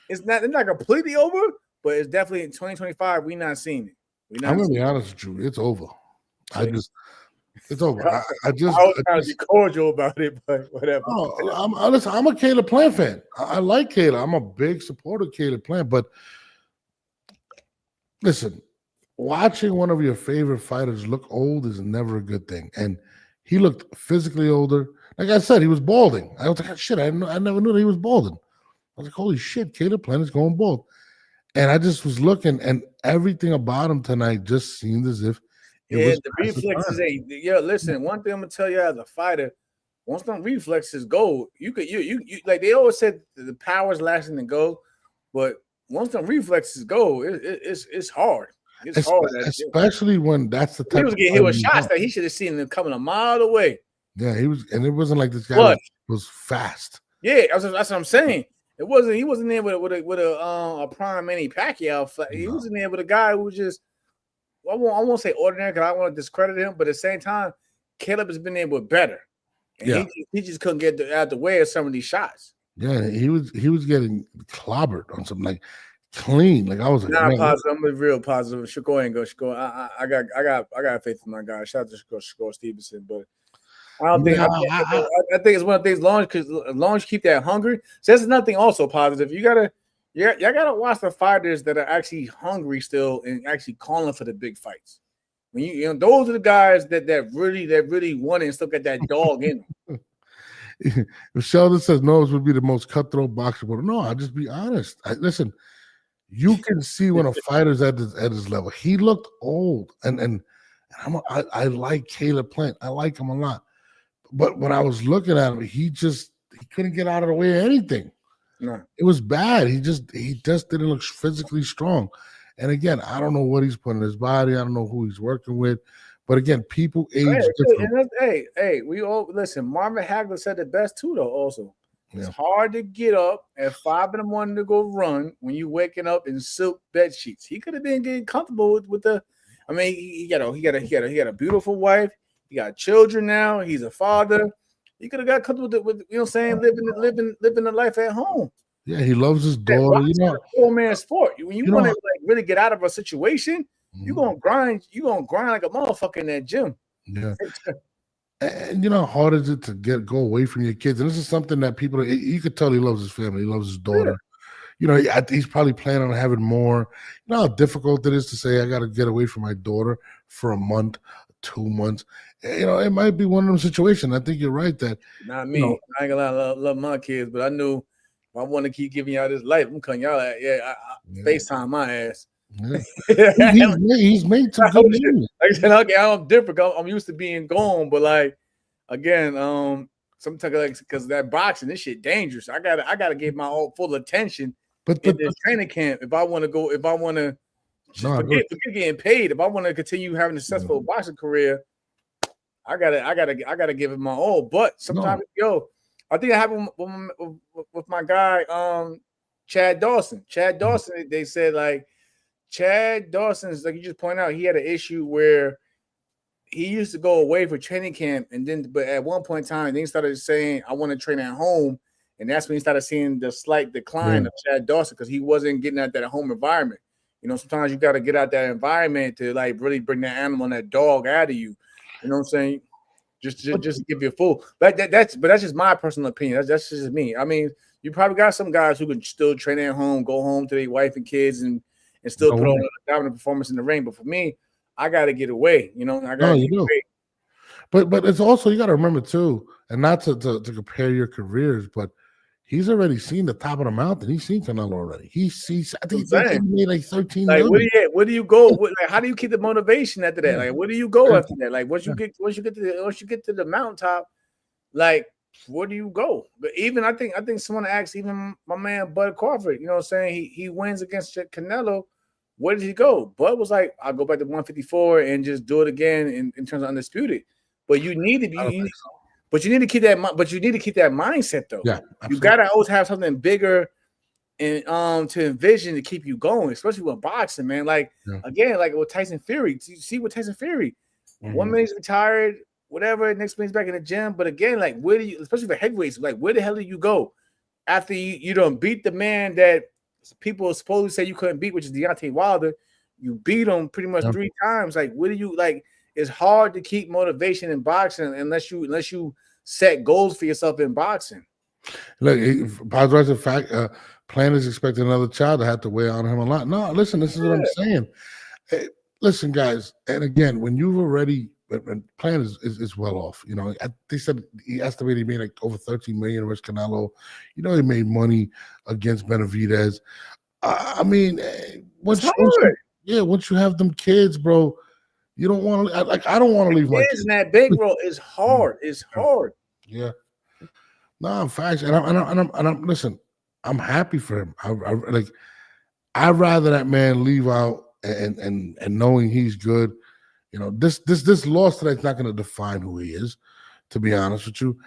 It's not completely over, but it's definitely in 2025. We not seeing it. I'm gonna be honest with you. It's over. It's over. I was trying to be cordial about it, but whatever. I'm a Caleb Plant fan. I like Caleb. I'm a big supporter of Caleb Plant. But listen, watching one of your favorite fighters look old is never a good thing. And he looked physically older. Like I said, he was balding. I was like, shit, I never knew that he was balding. I was like, holy shit, Caleb Plant is going bald. And I just was looking, and everything about him tonight just seemed as if the reflexes ain't. Listen, one thing I'm gonna tell you as a fighter, once them reflexes go, you like they always said the power's lasting and go, but once them reflexes go, it's hard. It's hard, especially when that's the type. He was getting hit with shots that he should have seen them coming a mile away. Yeah, he was, and it wasn't like this guy was fast. Yeah, that's what I'm saying. It wasn't. He wasn't there with a prime Manny Pacquiao fight. He was in there with a guy who was just. I won't say ordinary because I don't want to discredit him, but at the same time, Caleb has been there with better. And he just couldn't get out the way of some of these shots. Yeah, he was getting clobbered on something like clean. Like I was like, not positive. I'm real positive. Go ahead and go. I got faith in my guy. Shout out to Shakur Stevenson, but I don't think. I think it's one of the things. Long as you keep that hungry. So that's nothing. Also positive. Y'all gotta watch the fighters that are actually hungry still and actually calling for the big fights. When you know those are the guys that really want it and still got that dog in them. If Sheldon says Knowles would be the most cutthroat boxer, no, I'll just be honest. Listen, You can see when a fighter's at his level. He looked old, and I like Caleb Plant. I like him a lot. But when I was looking at him, he couldn't get out of the way of anything. No. It was bad. He just didn't look physically strong. And again, I don't know what he's putting in his body. I don't know who he's working with. But again, people age different. Hey, we all listen. Marvin Hagler said it best too, though. Also, it's Yeah. hard to get up at 5 in the morning to go run when you waking up in silk bed sheets. He could have been getting comfortable with the. I mean, he got a beautiful wife. He got children now. He's a father. He could have got comfortable with you know what I'm saying, living the life at home. Yeah, he loves his daughter. You know, a 4-man sport. When you want to like really get out of a situation, you're gonna grind. You're gonna grind like a motherfucker in that gym. Yeah. And you know how hard is it to go away from your kids? And this is something that people, you could tell he loves his family. He loves his daughter. Yeah. You know, he's probably planning on having more. You know how difficult it is to say, I got to get away from my daughter for a month, 2 months. You know, it might be one of them situations. I think you're right that. Not me. You know, I ain't gonna love my kids, but I knew if I want to keep giving y'all this life, I'm cutting y'all out. Yeah, FaceTime my ass. Yeah. he's made some good moves. Like I said, okay, I'm different. I'm used to being gone, but like again, sometimes like because that boxing, this shit dangerous. I gotta give my full attention in this training camp if I want to go. If I want to forget getting paid. If I want to continue having a successful boxing career, I gotta give it my all. But sometimes, I think it happened with my guy, Chad Dawson. Chad Dawson, they said like. Chad Dawson's, like you just point out, he had an issue where he used to go away for training camp, and then, but at one point in time, then he started saying, I want to train at home. And that's when he started seeing the slight decline of Chad Dawson because he wasn't getting at that home environment. You know, sometimes you got to get out that environment to like really bring that animal and that dog out of you. You know what I'm saying? Just give you a full. But that's just my personal opinion. That's just me. I mean, you probably got some guys who can still train at home, go home to their wife and kids, and still put on a dominant performance in the ring. But for me, I got to get away. You know, I got to get away. But it's also, you got to remember too, and not to compare your careers, but he's already seen the top of the mountain. He's seen Canelo already. I think he made like 13 like, million. Where do you go? Like, how do you keep the motivation after that? Like, where do you go after that? Like, once you get to the mountaintop, like, where do you go? But even I think someone asked even my man Bud Crawford, you know what I'm saying? He wins against Canelo. Where did he go? Bud was like, I'll go back to 154 and just do it again in terms of undisputed. But you need to be, but you need to keep that. But you need to keep that mindset though. Yeah, you gotta always have something bigger and to envision to keep you going, especially with boxing, man. Like again, like with Tyson Fury. You see with Tyson Fury, 1 minute's retired, whatever. Next minute's back in the gym. But again, like where do you, especially for heavyweights, like where the hell do you go after you don't beat the man that people supposedly say you couldn't beat, which is Deontay Wilder? You beat him pretty much 3 times. Like, where do you like? It's hard to keep motivation in boxing unless you set goals for yourself in boxing. Look, apologize the fact Plant is expecting another child to have to weigh on him a lot. No, listen, this is what I'm saying. Hey, listen, guys, and again, when you've already Plant is well off. You know, they said he estimated he made like over 13 million with Canelo. You know, he made money against Benavidez. I mean, once you have them kids, bro, you don't want to like. I don't want to leave my kids. That big, bro, is hard. It's hard. Yeah. No, I'm facts, and I'm listen. I'm happy for him. I'd rather that man leave out and knowing he's good. You know, this loss tonight's not going to define who he is. To be honest with you,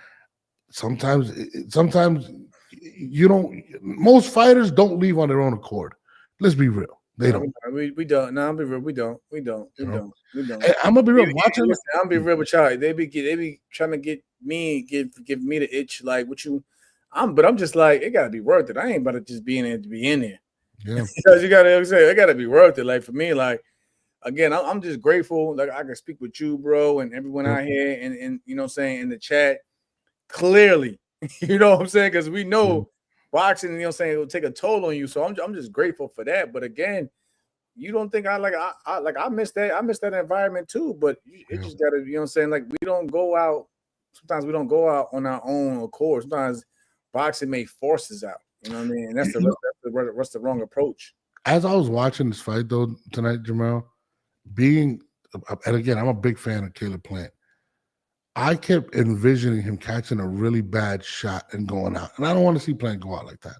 sometimes you don't. Most fighters don't leave on their own accord. Let's be real. They don't. We don't. No, I'll be real. We don't. We don't. Hey, I'm gonna be real. Watching. I'm gonna be real with y'all. They be trying to give me the itch. Like what you. But I'm just like, it gotta be worth it. I ain't about to just be in there to be in there. Yeah. Because you gotta say it gotta be worth it. Like for me, like again, I'm just grateful. Like I can speak with you, bro, and everyone out here, and you know what I'm saying, in the chat clearly. You know what I'm saying? Because we know boxing, you know what I'm saying, it will take a toll on you. So I'm just grateful for that. But again, you don't think I miss that. I miss that environment too. But it just gotta, you know what I'm saying? Like we don't go out. Sometimes we don't go out on our own accord. Sometimes boxing may force us out. You know what I mean? And that's the wrong approach. As I was watching this fight though tonight, Jamal, and again, I'm a big fan of Caleb Plant. I kept envisioning him catching a really bad shot and going out, and I don't want to see Plant go out like that.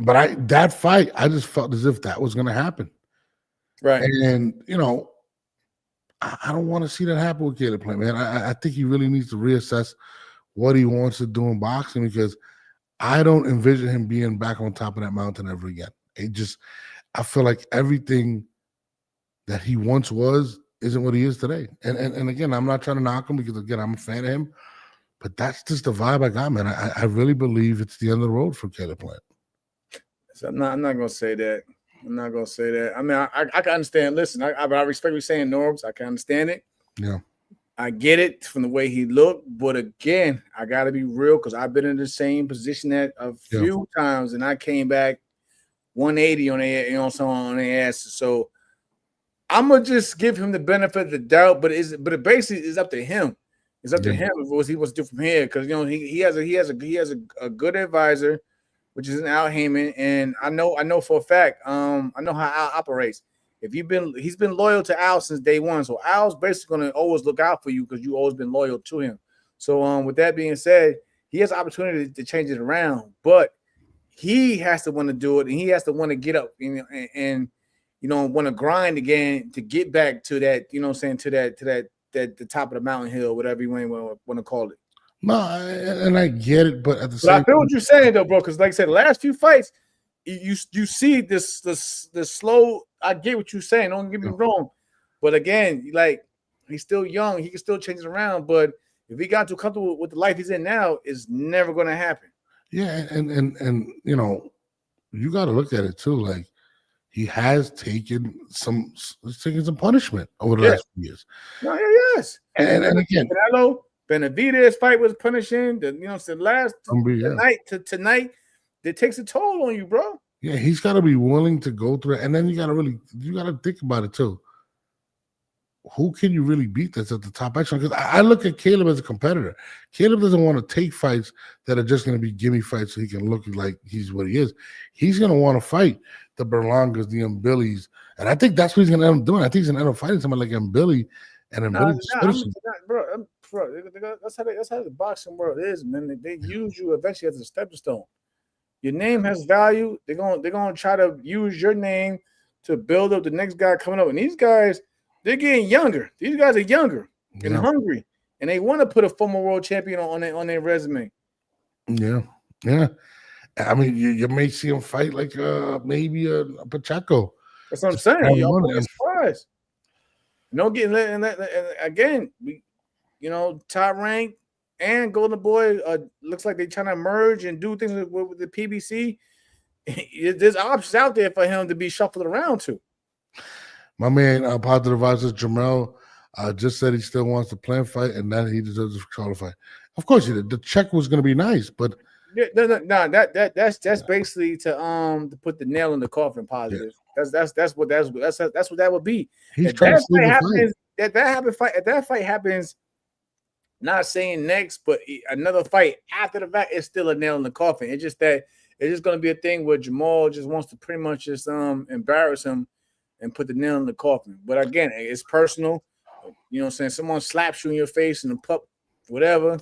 But that fight, I just felt as if that was going to happen. Right. And I don't want to see that happen with Caleb Plant, man. I think he really needs to reassess what he wants to do in boxing, because I don't envision him being back on top of that mountain ever again. I feel like everything that he once was isn't what he is today. And again, I'm not trying to knock him, because again, I'm a fan of him, but that's just the vibe I got, man. I really believe it's the end of the road for Caleb Plant. So I'm not gonna say that. I'm not gonna say that. I mean, I can understand. Listen, I respect what you're saying, Norbs. I can understand it. Yeah. I get it from the way he looked, but again, I got to be real, because I've been in the same position that a few times, and I came back 180 on their, on their ass. So I'm gonna just give him the benefit of the doubt, but it basically is up to him. It's up to him what he wants to do from here, because he has a good advisor, which is an Al Heyman, and I know for a fact, I know how Al operates. He's been loyal to Al since day one. So Al's basically going to always look out for you, because you've always been loyal to him. So with that being said, he has opportunity to change it around, but he has to want to do it, and he has to want to get up and want to grind again to get back to that, to the top of the mountain hill, whatever you want to call it. No, and I get it, but at the same time, I feel what you're saying though, bro, because like I said, the last few fights, you see this slow. I get what you're saying. Don't get me wrong, but again, like, he's still young. He can still change it around. But if he got too comfortable with the life he's in now, it's never going to happen. Yeah, and you got to look at it too. Like, he has taken some punishment over the last few years. No, yes. And again, Benavidez fight was punishing. Tonight to tonight, it takes a toll on you, bro. Yeah, he's got to be willing to go through it, and then you got to think about it too. Who can you really beat that's at the top action? Because I look at Caleb as a competitor. Caleb doesn't want to take fights that are just going to be gimme fights so he can look like he's what he is. He's going to want to fight the Berlangas, the Mbillis, and I think that's what he's going to end up doing. I think he's going to end up fighting somebody like Mbili and Mbili. Bro, that's how the boxing world is, man. They use you eventually as a stepping stone. Your name has value. They're gonna try to use your name to build up the next guy coming up. And these guys, they're getting younger. These guys are younger and hungry, and they want to put a former world champion on their resume. Yeah. I mean, you may see him fight like maybe a Pacheco. That's what I'm saying. You're surprised. And again, top rank and Golden Boy looks like they're trying to merge and do things with the PBC. There's options out there for him to be shuffled around to. My man, Positive Advisor Jamel, just said he still wants to plan fight and that he deserves a Charlo fight. Of course he did. The check was going to be nice, but no. That's basically to put the nail in the coffin. Positive. Yeah. That's what that would be. He's trying to see that fight happens. Not saying next, but another fight after the fact is still a nail in the coffin. It's just going to be a thing where Jamal just wants to pretty much just embarrass him and put the nail in the coffin. But again, it's personal. You know what I'm saying? Someone slaps you in your face in the pup, whatever.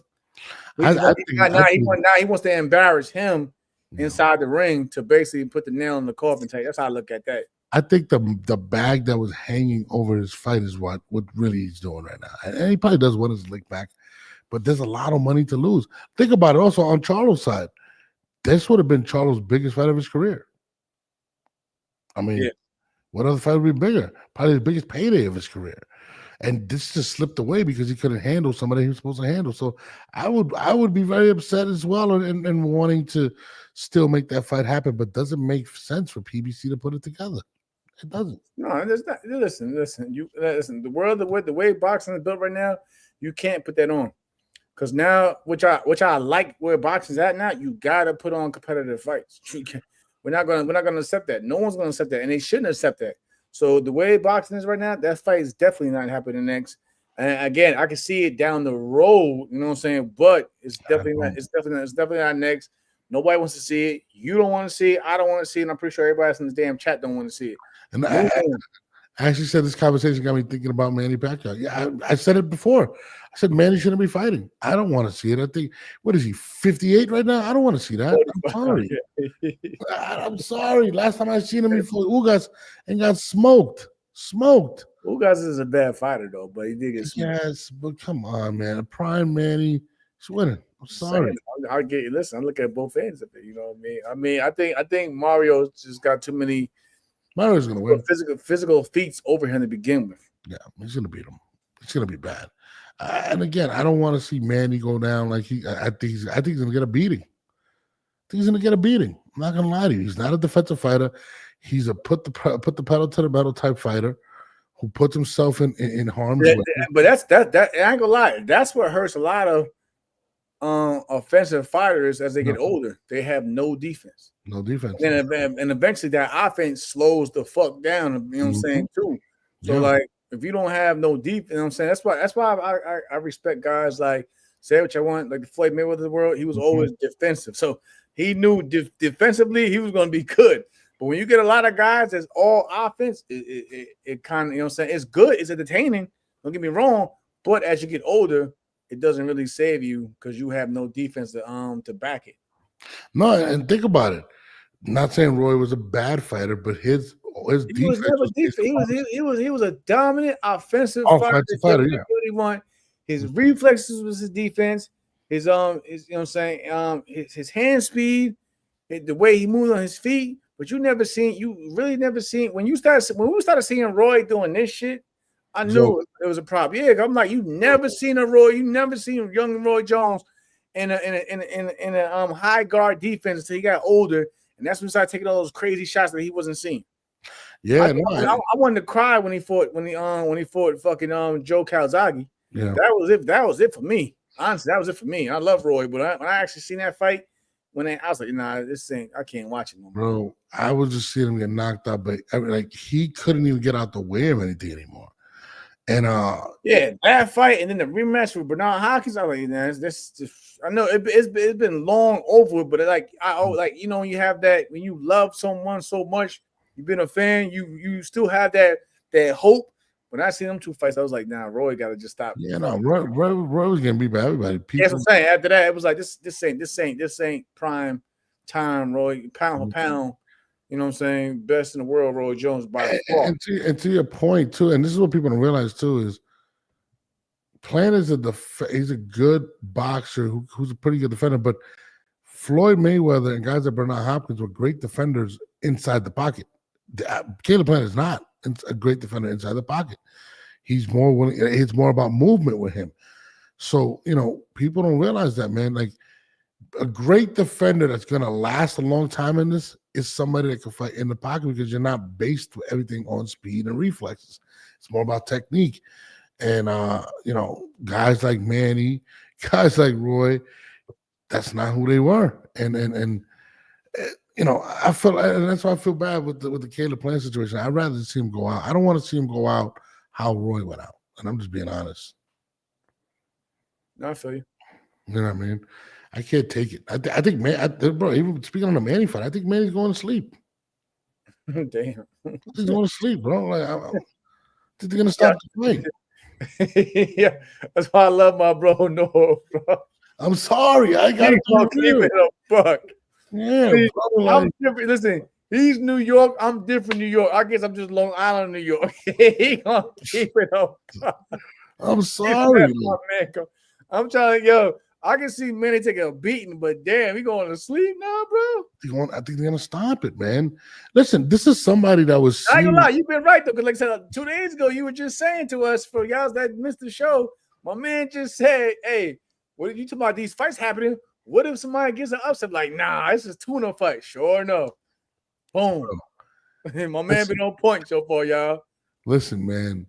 Now he wants to embarrass him inside the ring to basically put the nail in the coffin. That's how I look at that. I think the bag that was hanging over his fight is what really he's doing right now. And he probably does want his lick back, but there's a lot of money to lose. Think about it also on Charlo's side. This would have been Charlo's biggest fight of his career. I mean, what other fight would be bigger? Probably the biggest payday of his career. And this just slipped away because he couldn't handle somebody he was supposed to handle. So I would be very upset as well and wanting to still make that fight happen, but doesn't make sense for PBC to put it together. It doesn't. No, it's not. Listen. The world, the way boxing is built right now, you can't put that on. Because now, which I like where boxing's at now, you gotta put on competitive fights. We're not gonna accept that. No one's gonna accept that, and they shouldn't accept that. So the way boxing is right now, that fight is definitely not happening next. And again, I can see it down the road. You know what I'm saying? But it's definitely not. It's definitely not next. Nobody wants to see it. You don't want to see it. I don't want to see it. And I'm pretty sure everybody else in this damn chat don't want to see it. And I actually said this conversation got me thinking about Manny Pacquiao. Yeah, I said it before. I said Manny shouldn't be fighting. I don't want to see it. I think, what is he, 58 right now? I don't want to see that. I'm sorry. I'm sorry. Last time I seen him before Ugas and got smoked. Ugas is a bad fighter though, but he did get smoked. Yes, but come on, man. A prime Manny, he's winning. I'm sorry. I get you. Listen, I look at both ends of it. You know what I mean? I think Mario just got too many. Mario's gonna win. Physical feats over him to begin with. Yeah, he's gonna beat him. It's gonna be bad. And again, I don't want to see Manny go down like I think he's gonna get a beating. I think he's gonna get a beating. I'm not gonna lie to you. He's not a defensive fighter. He's a put the pedal to the metal type fighter who puts himself in harm's way. But that I ain't gonna lie. That's what hurts a lot of offensive fighters as they get older. They have no defense. No defense. And eventually that offense slows the fuck down. You know what I'm saying too. So like if you don't have no defense, you know what I'm saying? That's why I respect guys like say what you want, like the Floyd Mayweather of the world. He was always defensive. So he knew defensively he was going to be good. But when you get a lot of guys that's all offense, it kind of, you know what I'm saying? It's good. It's entertaining. Don't get me wrong. But as you get older, it doesn't really save you because you have no defense to back it. No, and think about it. Not saying Roy was a bad fighter, but his defense he was a dominant offensive fighter. Yeah. His reflexes was his defense. His you know what I'm saying, his hand speed, the way he moved on his feet. But you really never seen when we started seeing Roy doing this shit. I knew it was a problem. Yeah, I'm like, you never seen a Roy, you never seen young Roy Jones in a high guard defense until he got older, and that's when he started taking all those crazy shots that he wasn't seeing. Yeah, I wanted to cry when he fought fucking Joe Calzaghe. Yeah, that was it for me. Honestly, that was it for me. I love Roy, but when I actually seen that fight, I was like, nah, this ain't. I can't watch it no more. Bro, I was just seeing him get knocked out, but like he couldn't even get out the way of anything anymore. And that fight, and then the rematch with Bernard Hopkins. I was like, nah, this just. I know it's been long over, but you know, when you have that, when you love someone so much, you've been a fan, you still have that hope. When I seen them two fights, I was like, nah, Roy got to just stop. Yeah, no, Roy was gonna be by everybody. That's what I'm saying. After that, it was like this ain't prime time, Roy, pound for pound. You know what I'm saying? Best in the world, Roy Jones by far. And to your point too, and this is what people don't realize too is Plant is he's a good boxer who's a pretty good defender, but Floyd Mayweather and guys like Bernard Hopkins were great defenders inside the pocket. Caleb Plant is not a great defender inside the pocket. He's more willing. It's more about movement with him. So, you know, people don't realize that, man. Like a great defender that's going to last a long time in this is somebody that can fight in the pocket because you're not based with everything on speed and reflexes. It's more about technique. And, you know, guys like Manny, guys like Roy, that's not who they were. And you know, I feel, and that's why I feel bad with the Caleb Plant situation. I'd rather see him go out. I don't want to see him go out how Roy went out. And I'm just being honest. No, I feel you. You know what I mean? I can't take it. I think, bro, even speaking on the Manny fight, I think Manny's going to sleep. Damn. He's going to sleep, bro. Like, I think they're going to stop the fight. Yeah, that's why I love my bro Noah, bro. I'm sorry. I got to keep it a buck. Yeah, see, I'm different. Listen, he's New York. I'm different New York. I guess I'm just Long Island, New York. He gonna keep it up. I'm sorry, man. I'm trying to, I can see Manny taking a beating, but damn, he going to sleep now, bro. I think they're gonna stop it, man. Listen, this is somebody that was. I ain't gonna lie, you've been right though, because like I said 2 days ago, you were just saying to us for y'all that missed the show. My man just said, "Hey, what are you talking about? These fights happening? What if somebody gets an upset? Like, nah, this is tune-up fight. Sure enough, boom. My man been on point so far, y'all. Listen, man,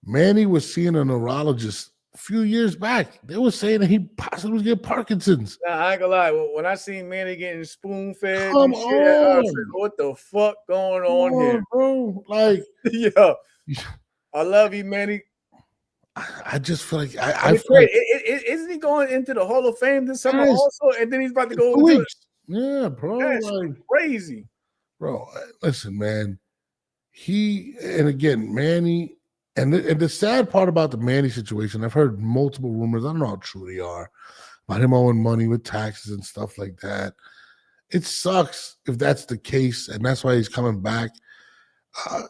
Manny was seeing a neurologist a few years back. They were saying that he possibly was getting Parkinson's. Nah, I ain't gonna lie. When I seen Manny getting spoon-fed, Come and shit, I on. said, what the fuck going on here, bro? Like, yeah, I love you, Manny. I just feel like isn't he going into the Hall of Fame this summer also? And then he's about to go Yeah, bro. That's Like, crazy. bro, listen, man. And again, Manny, and the sad part about the Manny situation, I've heard multiple rumors. I don't know how true they are about him owing money with taxes and stuff like that. It sucks if that's the case, and that's why he's coming back.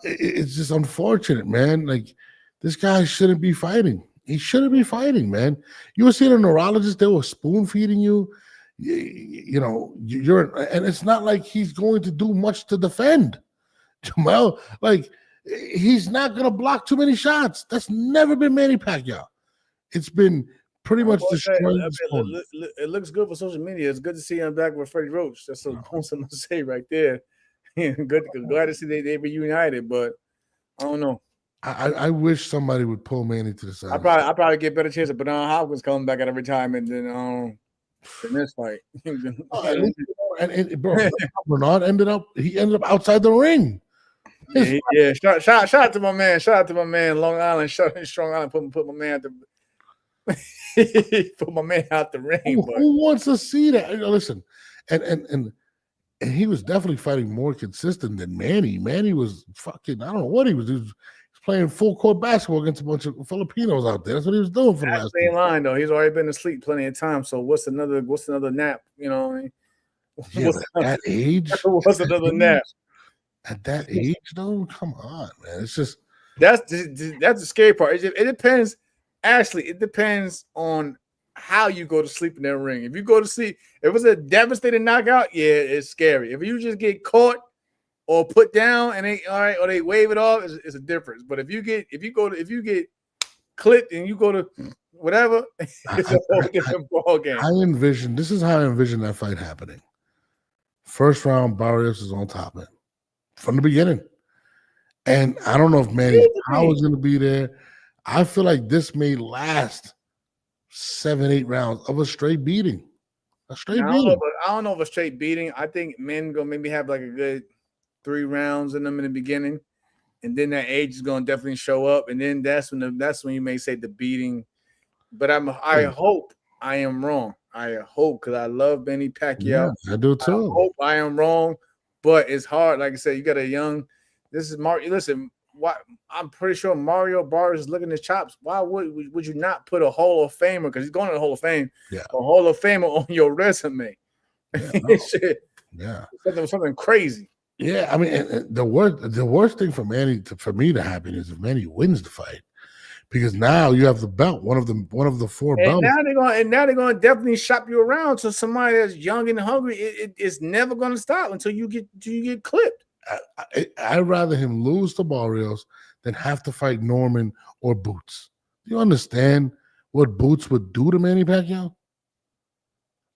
It's just unfortunate, man. Like, this guy shouldn't be fighting. He shouldn't be fighting, man. You were seeing a neurologist, they were spoon feeding you. And it's not like he's going to do much to defend. Jamal, like, he's not going to block too many shots. That's never been Manny Pacquiao. It's been pretty much destroying his opponent. It looks good for social media. It's good to see him back with Freddie Roach. That's what I'm going to say right there. Good, glad to see they reunited, but I don't know. I wish somebody would pull Manny to the side. I probably get better chance of Bernard Hopkins coming back out of retirement than this fight. Bro, Bernard ended up outside the ring. Yeah. Shout out to my man. Shout out to my man, Long Island. Strong Island. Put my man put my man out the ring. Who wants to see that? Listen, and he was definitely fighting more consistent than Manny. Manny was fucking, I don't know what he was doing. He was playing full court basketball against a bunch of Filipinos out there. That's what he was doing for the last same line though. He's already been asleep plenty of times. So what's another nap? You know what I mean? Yeah, at that age. What's another nap? At that age, though, come on, man. It's just that's the scary part. It depends. Actually, it depends on how you go to sleep in that ring. If you go to sleep, if it's a devastating knockout, yeah, it's scary. If you just get caught or put down and they wave it off, it's a difference. But if you get clipped and you go to whatever, it's a whole different ball game. This is how I envision that fight happening. First round, Barrios is on top of him from the beginning. And I don't know if Manny's power is going to be there. I feel like this may last 7-8 rounds of a straight beating. I don't know if a straight beating. I think men gonna maybe have like a good 3 rounds in them in the beginning, and then that age is gonna definitely show up, and then that's when you may say the beating. But I hope I am wrong. I hope, because I love Manny Pacquiao. Yeah, I do too. I hope I am wrong, but it's hard. Like I said, you got a young. This is Mario. Listen, I'm pretty sure Mario Barrios is looking at his chops. Why would you not put a Hall of Famer, because he's going to the Hall of Fame? Yeah, a Hall of Famer on your resume. Yeah, something crazy. Yeah, I mean, the worst thing for me to happen is if Manny wins the fight, because now you have the belt, one of the 4 belts. Now they're going to definitely shop you around to somebody that's young and hungry. It's never going to stop until you get clipped. I'd rather him lose to Barrios than have to fight Norman or Boots. Do you understand what Boots would do to Manny Pacquiao?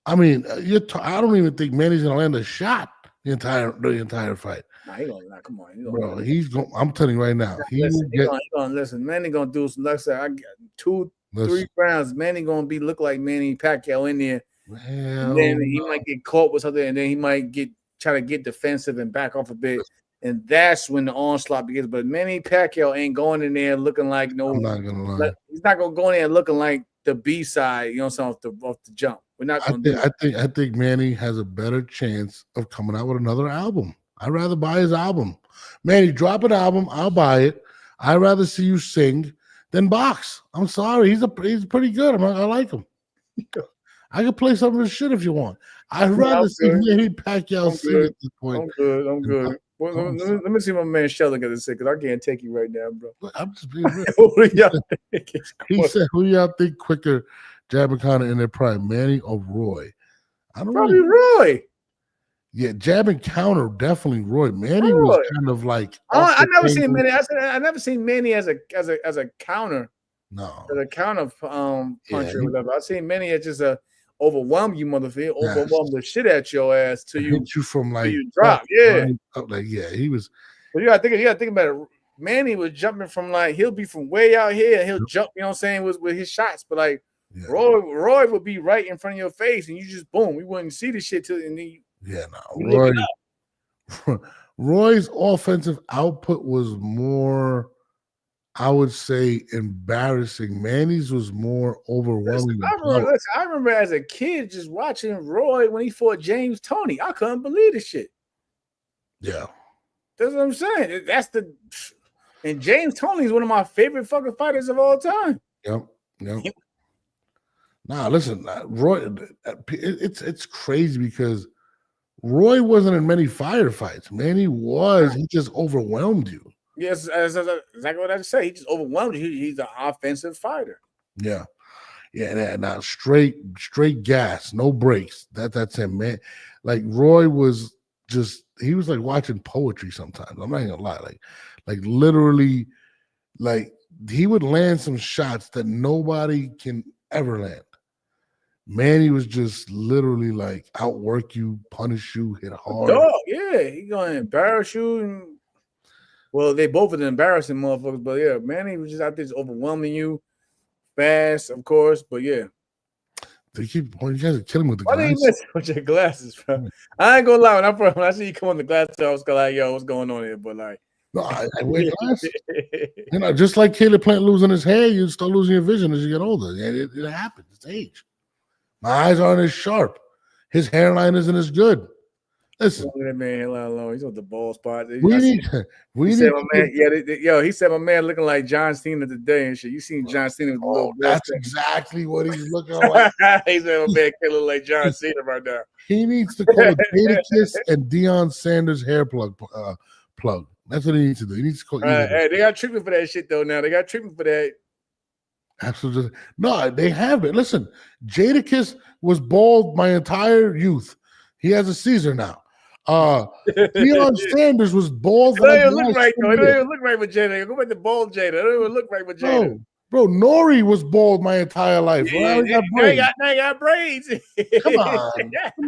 I mean, I don't even think Manny's going to land a shot the entire fight. Nah, he gonna come on, bro. He's going. I'm telling you right now. Listen. Manny gonna do some. Like I said, I got 2-3 rounds. Manny gonna look like Manny Pacquiao in there. And then he might get caught with something, and then he might try to get defensive and back off a bit, and that's when the onslaught begins. But Manny Pacquiao ain't going in there looking like no. I'm not gonna lie. He's not gonna go in there looking like the B side. You know what I'm saying, off the jump. We're not gonna do that. I think Manny has a better chance of coming out with another album. I'd rather buy his album. Manny, drop an album, I'll buy it. I'd rather see you sing than box. I'm sorry, he's pretty good. I like him. I can play some of his shit if you want. I'd rather see Manny Pacquiao sing at this point. I'm good. Well, let me see what my man Sheldon got to say, because I can't take you right now, bro. I'm just being real. He said, "Who y'all think quicker, Jabba Connor in their prime, Manny or Roy?" I don't probably know. Roy. Yeah, jab and counter, definitely Roy. Manny was kind of like. I never seen Manny. I never seen Manny as a counter. No, as a counter puncher or whatever. I've seen Manny as just a overwhelm you, motherfucker, overwhelm the shit at your ass till you hit you from like you drop. Yeah, he was. But you gotta think about it. Manny was jumping from he'll be from way out here. He'll jump. You know what I'm saying with his shots, but Roy would be right in front of your face, and you just boom. We wouldn't see the shit till and then. Roy's offensive output was more I would say embarrassing. Manny's was more overwhelming. I remember as a kid just watching Roy when he fought James Toney. I couldn't believe the shit. Yeah. That's what I'm saying. And James Toney is one of my favorite fucking fighters of all time. Yep. Nah, listen, Roy, it's crazy because Roy wasn't in many firefights. Manny was. He just overwhelmed you. Yes, exactly what I just said. He just overwhelmed you. He's an offensive fighter. Yeah. Now straight gas, no brakes. That's him, man. Like Roy was he was like watching poetry sometimes. I'm not gonna lie, like literally, like he would land some shots that nobody can ever land. Manny was just literally like outwork you, punish you, hit hard. Dog, yeah, he gonna embarrass you. Well, they both are the embarrassing motherfuckers, but yeah, Manny was just out there just overwhelming you fast, of course. But yeah, you guys are killing me with the glasses. Why do you mess with your glasses, bro? I ain't gonna lie. When I see you come on the glasses, I was like, "Yo, what's going on here?" But like, no, I wear glasses. Just like Caleb Plant losing his hair, you start losing your vision as you get older. It happens. It's age. My eyes aren't as sharp. His hairline isn't as good. Listen, that man hairline alone. He's on the bald spot. He said my man looking like John Cena today and shit. You seen John Cena with the little that's exactly what he's looking like. He said my man can look like John Cena right now. He needs to call Jadakiss and Deion Sanders hair plug. That's what he needs to do. He needs to call. Hey, they got treatment for that shit though. Now they got treatment for that. Absolutely. No, they haven't. Listen, Jadakiss was bald my entire youth. He has a Caesar now. Deion Sanders was bald. It don't even look right though. It don't even look right with Jada. Go back to bald Jada. It don't even look right with Jada. Bro, Nori was bald my entire life. Yeah, now he got braids. Come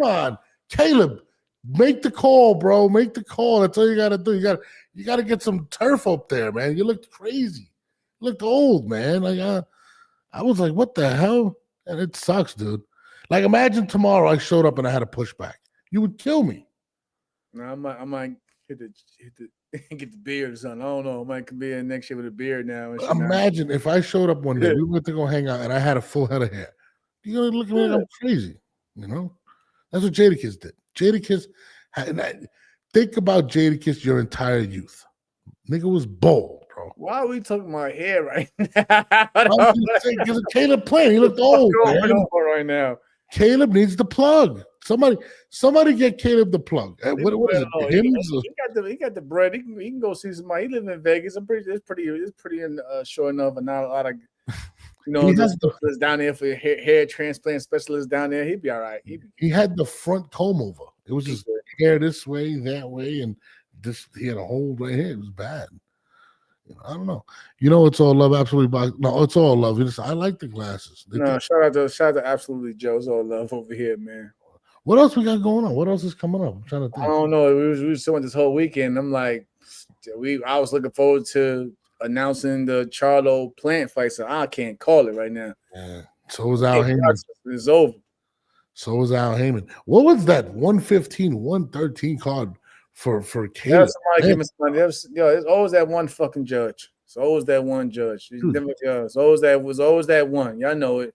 on. Caleb, make the call, bro. Make the call. That's all you gotta do. You gotta get some turf up there, man. You looked crazy. You looked old, man. Like I was like, what the hell? And it sucks, dude. Like, imagine tomorrow I showed up and I had a pushback. You would kill me. No, I might get the beard or something. I don't know. I might come in next year with a beard now. Imagine if I showed up one day, we went to go hang out, and I had a full head of hair. You're gonna look at me like I'm crazy, you know? That's what Jadakiss did. Jadakiss think about Jadakiss your entire youth. Nigga was bald, bro. Why are we talking about hair right now? Because Caleb playing, he looked old. Right now. Caleb needs the plug. Somebody get Caleb the plug. What is it? He got the bread. He can go see somebody. He lives in Vegas. It's pretty sure enough, and not a lot of specialists down there for hair transplant specialists down there. He'd be all right. He had the front comb over. It was just hair this way, that way, and he had a hole right here. It was bad. I don't know. It's all love. Absolutely. No, it's all love. I like the glasses. Shout out to Absolutely Joe. It's all love over here, man. What else we got going on? What else is coming up? I'm trying to think. I don't know. We was doing this whole weekend. I'm like, I was looking forward to announcing the Charlo Plant fight, so I can't call it right now. Yeah. So was Al Heyman. It's over. So was Al Heyman. What was that 115, 113 card for Caleb? It's always that one fucking judge. It's always that one judge. It's always that one. Y'all know it.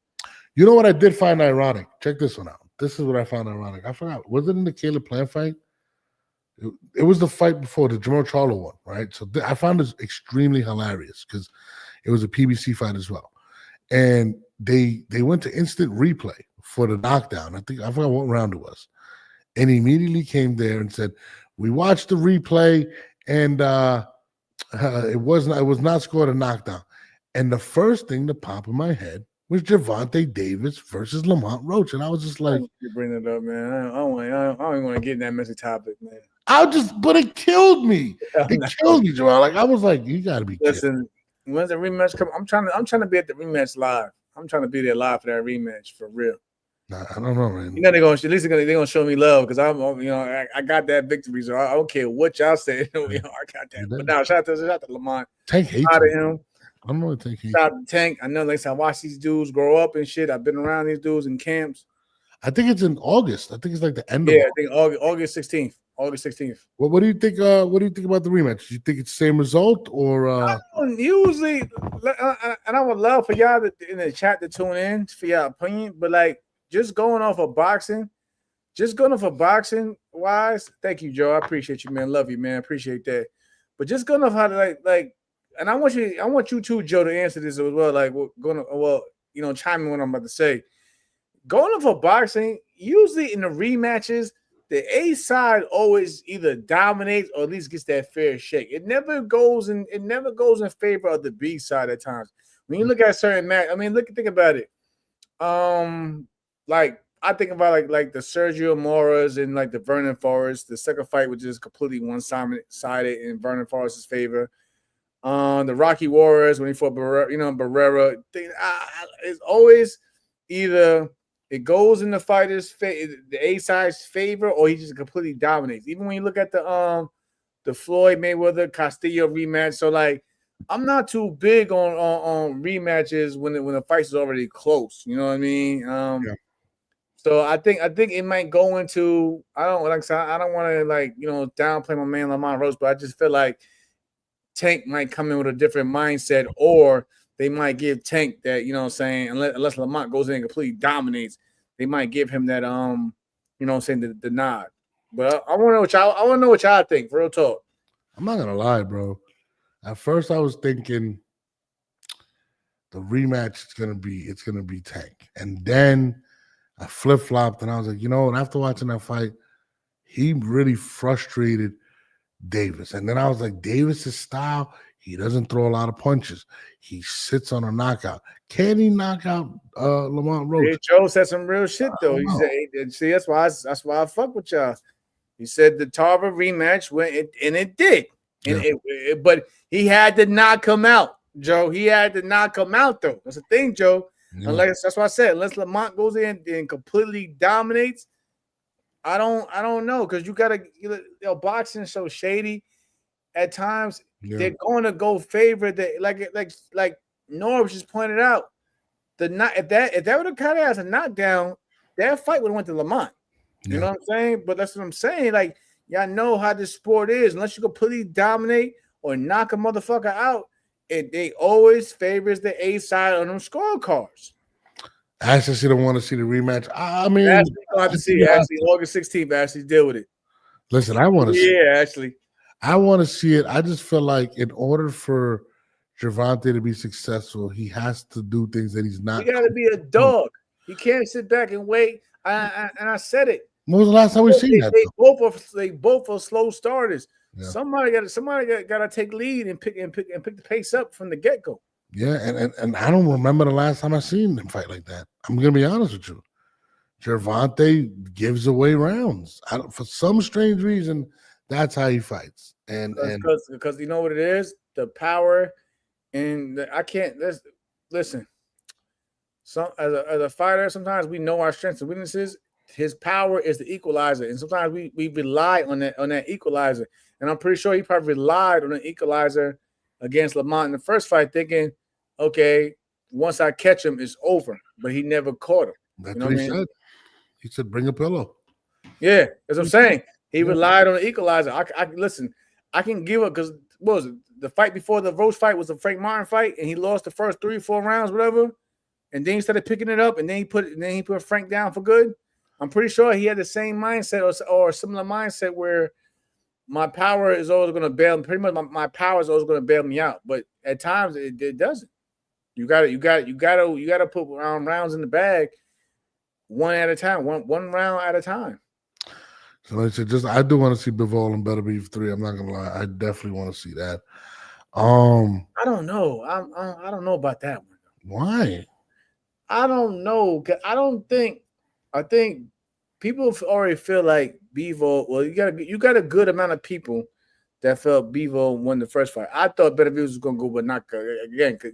You know what I did find ironic? Check this one out. This is what I found ironic. I forgot. Was it in the Caleb Plant fight? It was the fight before the Jermell Charlo one, right? So I found this extremely hilarious because it was a PBC fight as well. And they went to instant replay for the knockdown. I forgot what round it was. And he immediately came there and said, we watched the replay and it was not scored a knockdown. And the first thing to pop in my head was Gervonta Davis versus Lamont Roach. And I was just like, you bring it up, man. I don't even want to get in that messy topic, man. But it killed me. It killed me, Joel. Like, I was like, you gotta be kidding. Listen, when's the rematch come? I'm trying to be at the rematch live. I'm trying to be there live for that rematch for real. Nah, I don't know, man. They're gonna show me love because I got that victory, so I don't care what y'all say. I got that. But now shout out to Lamont. Tank hates him. I don't know what Tank hates. Shout out to Tank. I know, I watch these dudes grow up and shit. I've been around these dudes in camps. I think it's in August. I think it's like the end of August. I think August 16th. August 16th. What do you think? What do you think about the rematch? Do you think it's the same result or? Usually, and I would love for y'all in the chat to tune in for your opinion, but like just going off of boxing, wise. Thank you, Joe. I appreciate you, man. Love you, man. Appreciate that. But just going off how to like, and I want you too, Joe, to answer this as well. Like, chime in what I'm about to say. Going off of boxing, usually in the rematches, the A side always either dominates or at least gets that fair shake. It never goes in favor of the B side at times. When you look at certain match, I mean, think about it. Like I think about like the Sergio Moras and like the Vernon Forrest, the second fight, which is completely one-sided in Vernon Forrest's favor. The Rocky Warriors when he fought Barrera, it's always either it goes in the fighter's the A side's favor, or he just completely dominates. Even when you look at the Floyd Mayweather Castillo rematch, so like I'm not too big on rematches when the fight is already close. You know what I mean? Yeah. So I think it might go into I don't want to downplay my man Lamont Rose, but I just feel like Tank might come in with a different mindset, or they might give Tank that, unless Lamont goes in and completely dominates, they might give him that the nod. But I want to know what y'all think. Real talk. I'm not gonna lie, bro. At first, I was thinking the rematch it's gonna be Tank, and then I flip flopped, and I was like, and after watching that fight, he really frustrated Davis, and then I was like, Davis's style. He doesn't throw a lot of punches. He sits on a knockout. Can he knock out Lamont Roach? Yeah, Joe said some real shit though. He said, "See, that's why I fuck with y'all." He said the Tarver rematch went, and it did, but he had to knock him out, Joe. He had to knock him out though. That's the thing, Joe. Yeah. That's what I said. Unless Lamont goes in and completely dominates, I don't know, because boxing is so shady at times. Yeah. They're going to go favor that, like Norb just pointed out. If that would have cut it as a knockdown, that fight would have went to Lamont. You know what I'm saying? But that's what I'm saying. Like, y'all know how this sport is. Unless you completely dominate or knock a motherfucker out, they always favors the A side on them scorecards. Ashley don't want to see the rematch. I mean, Ashley gonna have to see Ashley August 16th. Ashley, deal with it. Listen, I want to see. Yeah, Ashley. I want to see it. I just feel like in order for Gervonta to be successful, he has to do things that he's not. He got to be a dog. He can't sit back and wait. And I said it. When was the last time we seen that? They both are slow starters. Yeah. Somebody got to take lead and pick the pace up from the get go. Yeah, and I don't remember the last time I seen them fight like that. I'm gonna be honest with you. Gervonta gives away rounds. For some strange reason, that's how he fights. And because you know what it is, the power, and I can't listen. Some as a fighter, sometimes we know our strengths and weaknesses. His power is the equalizer, and sometimes we rely on that equalizer. And I'm pretty sure he probably relied on an equalizer against Lamont in the first fight, thinking, okay, once I catch him, it's over. But he never caught him. That's what he said. He said, "Bring a pillow." Yeah, that's what I'm saying. He relied on the equalizer. I listen. I can give up because what was it? The fight before the Roach fight was the Frank Martin fight, and he lost the first 3-4 rounds, whatever. And then he started picking it up, and then he put Frank down for good. I'm pretty sure he had the same mindset or a similar mindset where my power is always going to bail. Pretty much, my power is always going to bail me out. But at times, it doesn't. You got to put rounds in the bag, one at a time, one round at a time. So like I said, I do want to see Bivol and Better Beef 3. I'm not gonna lie, I definitely want to see that. I don't know. I don't know about that one. Why? I don't know. I think people already feel like Bivol. Well, you got a good amount of people that felt Bivol won the first fight. I thought Better Beef was gonna go, but not again. Because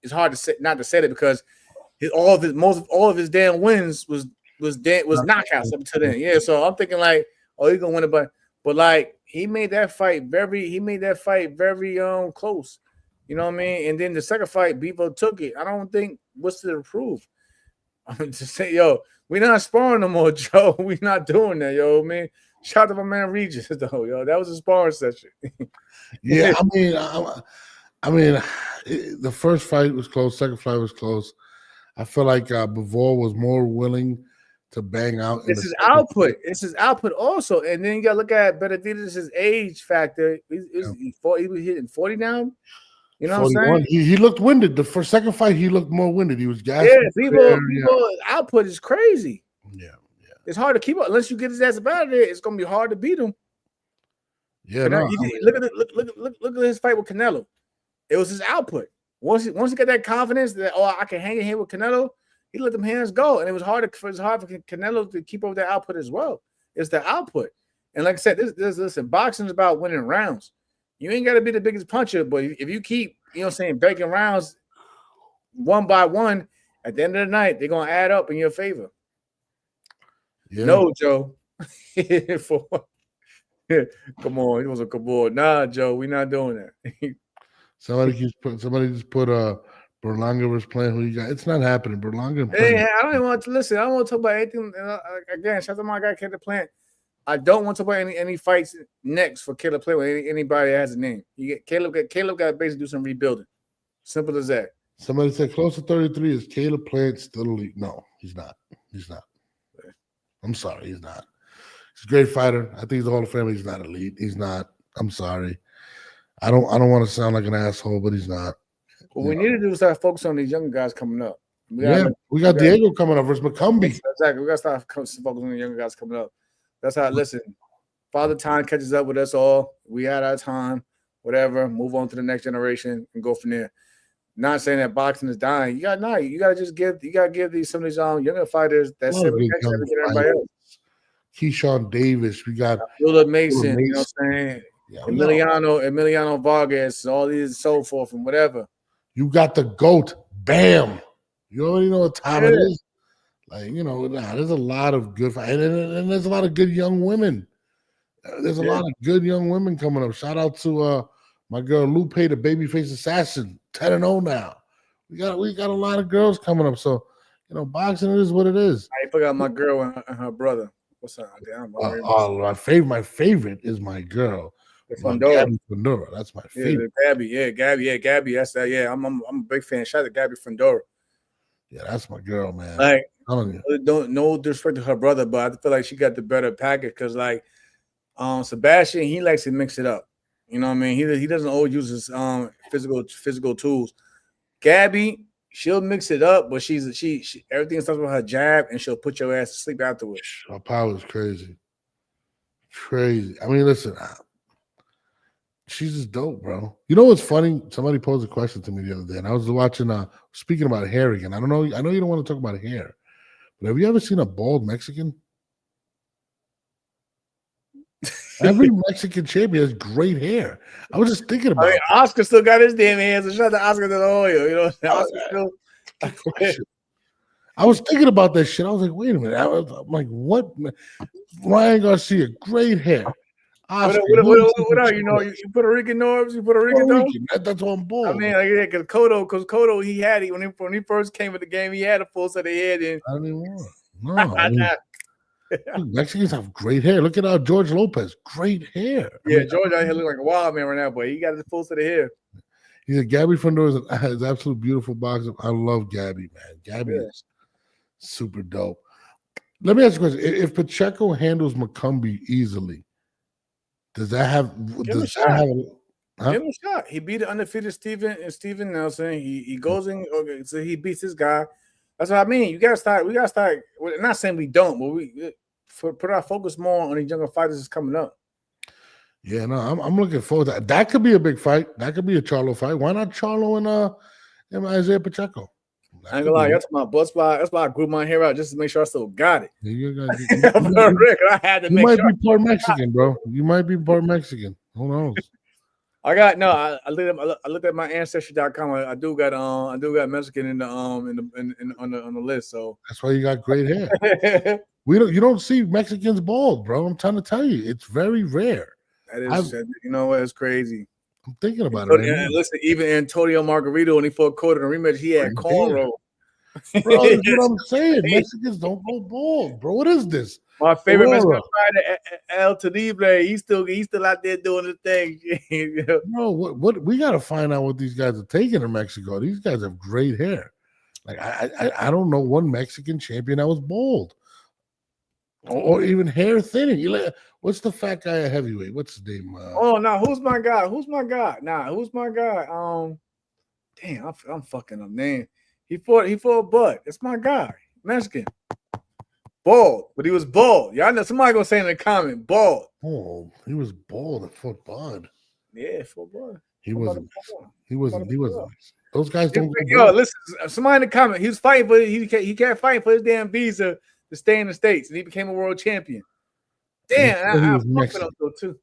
it's hard to say not to say that because all of his damn wins was knockouts up to then. Yeah, so I'm thinking like, oh, he's gonna win it, but like he made that fight very close. You know what I mean? And then the second fight, Bevo took it. I don't think what's to prove. I'm just saying, yo, we're not sparring no more, Joe. We're not doing that, yo, man. Shout out to my man Regis, though, yo. That was a sparring session. Yeah, I mean, the first fight was close. Second fight was close. I feel like Bivol was more willing to bang out. It's his output. It's his output also. And then you got to look at Benavidez' age factor. He was hitting 40 now. You know 41. What I'm saying? He looked winded. The first second fight, he looked more winded. He was gassed. Yeah, people output is crazy. Yeah. It's hard to keep up unless you get his ass up out of there. It's gonna be hard to beat him. Yeah, look at his fight with Canelo. It was his output. Once he got that confidence that I can hang in here with Canelo, he let them hands go, and it was hard for Canelo to keep up that output as well. It's the output, and like I said, listen, boxing is about winning rounds. You ain't got to be the biggest puncher, but if you keep, breaking rounds one by one, at the end of the night, they're gonna add up in your favor. Yeah. No, Joe. Come on, he was a cabal. Nah, Joe, we're not doing that. Somebody just put Berlanga was playing who you got. It's not happening. Berlanga. Hey, I don't even want to listen. I don't want to talk about anything. Again, shout out to my guy Caleb Plant. I don't want to talk about any fights next for Caleb Plant with anybody that has a name. Caleb got to basically do some rebuilding. Simple as that. Somebody said close to 33. Is Caleb Plant still elite? No, he's not. He's not. I'm sorry, he's not. He's a great fighter. I think he's a Hall of Fame. He's not elite. He's not. I'm sorry. I don't want to sound like an asshole, but he's not. What we need to do is start focusing on these younger guys coming up. We got Diego coming up versus McCumbee. Exactly. We got to start focusing on the younger guys coming up. That's how. Listen, Father Time catches up with us all. We had our time. Whatever. Move on to the next generation and go from there. Not saying that boxing is dying. You got to give some of these younger fighters that everybody else. Keyshawn Davis. We got Philip Mason. You know what I'm saying? Yeah, Emiliano Vargas, all these so forth and whatever. You got the GOAT. Bam. You already know what time it is. Like, there's a lot of good and there's a lot of good young women. There's a lot of good young women coming up. Shout out to my girl Lupe, the babyface assassin, 10-0 now. We got a lot of girls coming up. So, boxing is what it is. I forgot my girl and her brother. What's up? My favorite is my girl. Gabby Fundora. That's my favorite. Gabby. That's that. Yeah, I'm a big fan. Shout out to Gabby Fundora. Yeah, that's my girl, man. Like, no disrespect to her brother, but I feel like she got the better package because, like, Sebastian, he likes to mix it up. You know what I mean? He doesn't always use his physical tools. Gabby, she'll mix it up, but she everything starts with her jab, and she'll put your ass to sleep afterwards. Her power is crazy. I mean, listen. She's just dope, bro. You know what's funny? Somebody posed a question to me the other day, and I was watching. Speaking about hair again, I know you don't want to talk about hair, but have you ever seen a bald Mexican? Every Mexican champion has great hair. I was just thinking about. it. Oscar still got his damn hands. So shout out to Oscar De La Hoya. Oscar still. I was thinking about that shit. I was like, wait a minute. I'm like, what? Ryan Garcia, great hair. Oscar, what are you Puerto Rican Norbs? You Puerto Rican though? That's on board. I mean, because Cotto, he had it when he first came to the game. He had a full set of hair. Then I don't even want. No, Mexicans have great hair. Look at George Lopez, great hair. George out here look like a wild man right now, but he got a full set of hair. He said Gabby Fundora is absolute beautiful boxer. I love Gabby, man. Gabby is super dope. Let me ask you a question: if Pacheco handles McCumbee easily, does that have? Give him a shot. He beat the undefeated Steven Nelson. He goes in, so he beats this guy. That's what I mean. We gotta start. We're not saying we don't, but we put our focus more on these younger fighters that's coming up. Yeah, no, I'm looking forward to that. That could be a big fight. That could be a Charlo fight. Why not Charlo and Isaiah Pacheco? I ain't gonna lie, that's why I grew my hair out just to make sure I still got it. I had to make sure. You might be part Mexican, bro. You might be part Mexican. Who knows? I looked at my ancestry.com. I do got Mexican on the list. So that's why you got great hair. You don't see Mexicans bald, bro. I'm trying to tell you, it's very rare. That is, you know what? It's crazy. I'm thinking about it. Listen, even Antonio Margarito when he fought Cotto in the rematch, he had cornrow. Bro, that's what I'm saying. Mexicans don't go bald, bro. What is this? My favorite Mexican Aurora. fighter, El Tenible, he's still out there doing the thing. You know? Bro, what we gotta find out what these guys are taking in Mexico. These guys have great hair. Like I don't know one Mexican champion that was bald. Or even hair thinning. You like, what's the fat guy at heavyweight? What's his name? Oh no, who's my guy? Who's my guy? Who's my guy? Damn, I'm fucking up, man. He fought Bud. It's my guy, Mexican, bald, but he was bald. Y'all know somebody gonna say in the comment, bald. Oh, he was bald at Fort Bud. Yeah, fought Bud. He wasn't. He wasn't. Those guys don't. Yo, listen, somebody in the comment. He was fighting, but he can't fight for his damn visa to stay in the States, and he became a world champion. Damn, I'm fucking up though too.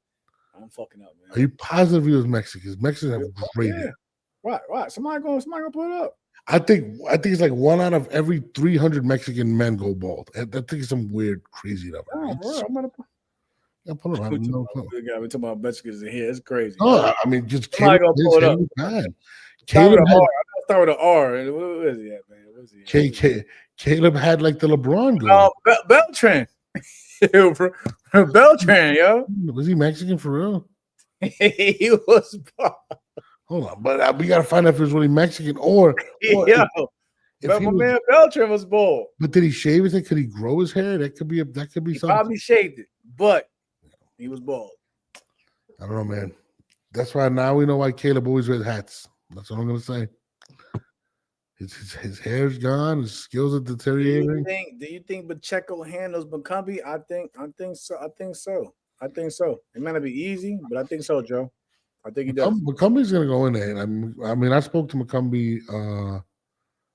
I'm fucking up, man. Are you positive he was Mexican? Mexicans have great hair. Right. Somebody gonna put it up. I think it's like 1 out of every 300 Mexican men go bald. I think it's some weird, crazy number. Oh, bro, I'm gonna put it on. We're talking about Mexicans in here. It's crazy. Oh, I mean, just Caleb. Pull it up. Caleb start with an R. Where is he at, man? Where's he at? Caleb had like the LeBron goal. Beltran. Beltran, yo. Was he Mexican for real? He was. Hold on, but we gotta find out if he was really Mexican or but my man Beltran was bald. But did he shave his head? Could he grow his hair? That could be something. Probably shaved it, but he was bald. I don't know, man. That's why now we know why Caleb always wears hats. That's what I'm gonna say. His hair's gone. His skills are deteriorating. Do you think Pacheco handles McCombie? I think so. It might not be easy, but I think so, Joe. I think he does. McCombie's gonna go in there. And I mean, I spoke to McCombie a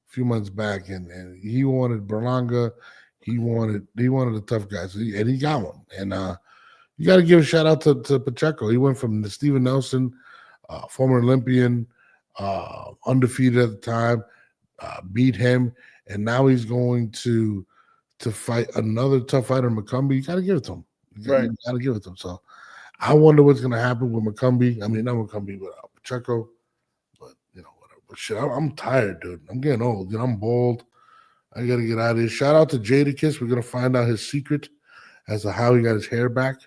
few months back, and he wanted Berlanga. He wanted the tough guys, and he got one. And you got to give a shout out to Pacheco. He went from the Steven Nelson, former Olympian, undefeated at the time, beat him, and now he's going to fight another tough fighter, McCombie. You got to give it to him. You got to give it to him. So I wonder what's going to happen with McCombie. I mean, not McCombie, but Pacheco. But whatever. But shit, I'm tired, dude. I'm getting old. I'm bald. I got to get out of here. Shout out to Jadakiss. We're going to find out his secret as to how he got his hair back.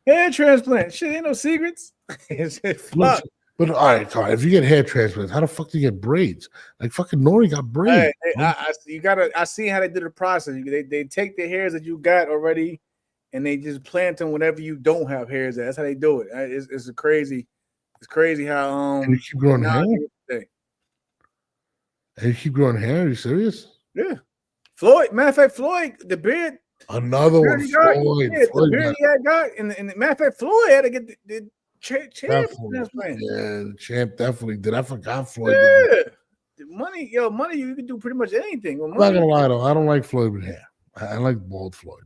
Hair transplant. Shit, ain't no secrets. Fuck. But all right, Carl, if you get hair transplants, how the fuck do you get braids? Like fucking Nori got braids. Hey, I see how they do the process. They take the hairs that you got already, and they just plant them whenever you don't have hairs. That's how they do it. It's crazy. It's crazy how and you keep growing hair. And you keep growing hair. Are you serious? Yeah. Floyd. Matter of fact, Floyd, the beard. Another one. Floyd. The beard he had got, and matter of fact, Floyd had to get the champ. Yeah, the champ definitely did. I forgot Floyd. Yeah. Money, you can do pretty much anything. I'm not gonna lie though, I don't like Floyd with hair. I like bald Floyd.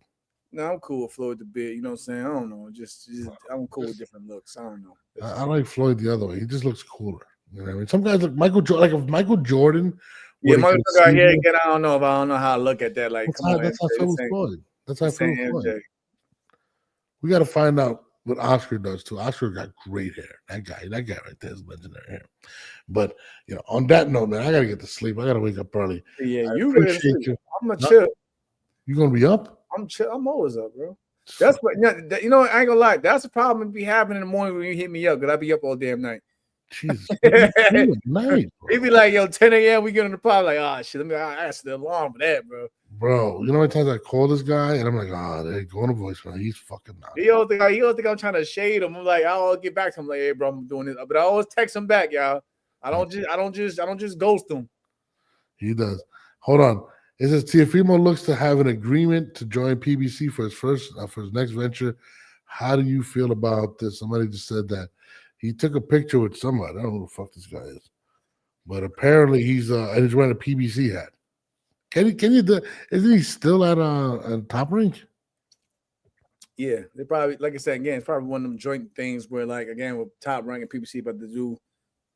No, I'm cool with Floyd the beard. You know what I'm saying? I don't know. Just I'm cool with different looks. I don't know. I like Floyd the other way. He just looks cooler. You know what I mean? Some guys look Michael Jordan. Like if Michael Jordan. Yeah, Michael got hair again. I don't know how I look at that. Like, that's how I feel with Floyd. That's how I feel with Floyd. We got to find out what Oscar does too. Oscar got great hair. That guy right there is legendary hair. But on that note, man, I gotta get to sleep. I gotta wake up early. Yeah, you really. I'm gonna chill. You gonna be up? I'm chill. I'm always up, bro. That's what I ain't gonna lie. That's the problem be happening in the morning when you hit me up, because I be up all damn night. Jesus, night. It be like 10 a.m. We get on the pod like, oh shit, I asked the alarm for that, bro. Bro, you know how many times I call this guy and I'm like, they go on a voicemail. He's fucking not. He don't think I'm trying to shade him. I'm like, I'll get back to him like, hey, bro, I'm doing this, but I always text him back, y'all. I don't just ghost him. He does. Hold on. It says Teofimo looks to have an agreement to join PBC for his next venture. How do you feel about this? Somebody just said that he took a picture with somebody. I don't know who the fuck this guy is, but apparently he's wearing a PBC hat. Can you do? Isn't he still at Top Rank? Yeah, they probably, like I said again, it's probably one of them joint things where, like, again, with Top Rank and PBC about to do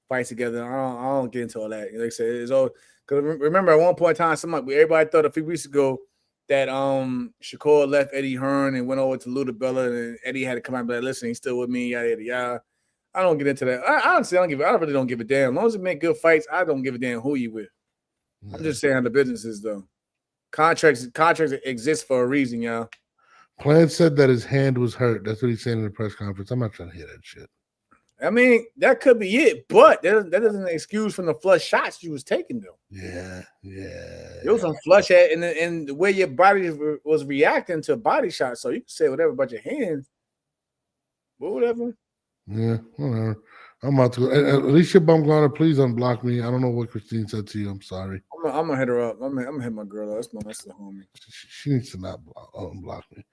fights together. I don't get into all that. Like I said, it's all because remember at one point in time, everybody thought a few weeks ago that Shakur left Eddie Hearn and went over to Ludabella, and Eddie had to come out and be like, listen, he's still with me, yada yada yada. I don't get into that. I honestly I really don't give a damn. As long as it make good fights, I don't give a damn who you with. I'm just saying how the business is though. Contracts exist for a reason, y'all. Plant said that his hand was hurt. That's what he's saying in the press conference. I'm not trying to hear that shit. I mean, that could be it, but that doesn't excuse from the flush shots you was taking though. Yeah. There was some flush at and the way your body was reacting to body shots. So you can say whatever about your hands, but whatever. Yeah, whatever. I'm about to go. Alicia Bumgarner, please unblock me. I don't know what Christine said to you. I'm sorry. I'm gonna hit her up. I'm gonna hit my girl up. That's the homie. She needs to not unblock me.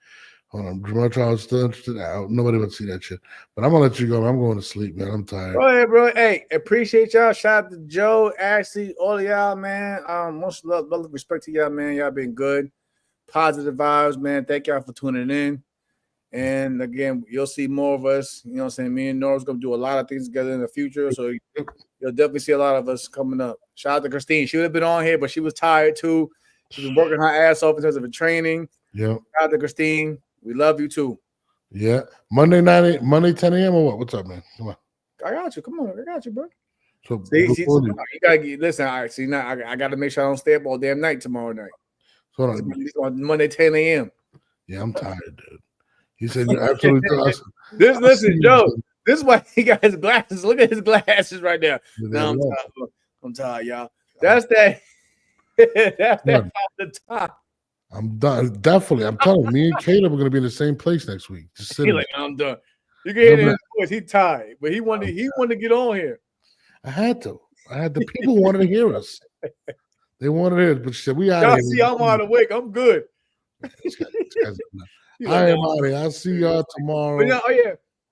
Hold on. Jamal Charles still interested. Nobody would see that shit. But I'm gonna let you go. I'm going to sleep, man. I'm tired. Go ahead, bro. Hey, appreciate y'all. Shout out to Joe, Ashley, all of y'all, man. Most love, respect to y'all, man. Y'all been good. Positive vibes, man. Thank y'all for tuning in. And again, you'll see more of us. You know what I'm saying? Me and Nora's gonna do a lot of things together in the future. So you'll definitely see a lot of us coming up. Shout out to Christine. She would have been on here, but she was tired too. She's been working her ass off in terms of the training. Yeah. Shout out to Christine. We love you too. Yeah. Monday 10 a.m. or what? What's up, man? Come on. I got you. Come on. I got you, bro. So see, you gotta listen. All right, see now I gotta make sure I don't stay up all damn night tomorrow night. So on Monday 10 a.m. Yeah, I'm tired, dude. He said you're absolutely awesome. Listen, Joe. This is why he got his glasses. Look at his glasses right there. Now I'm tired, y'all. That's that. That's that the top. I'm done. Definitely. I'm telling you, me and Caleb are going to be in the same place next week. Just sitting. Like, I'm done. You can hear his voice. He's tired, but he wanted to get on here. I had to. The people wanted to hear us. They wanted to hear us, but she said, we out of here. See, I'm wide awake. I'm good. I am out of here. I'll see y'all tomorrow. But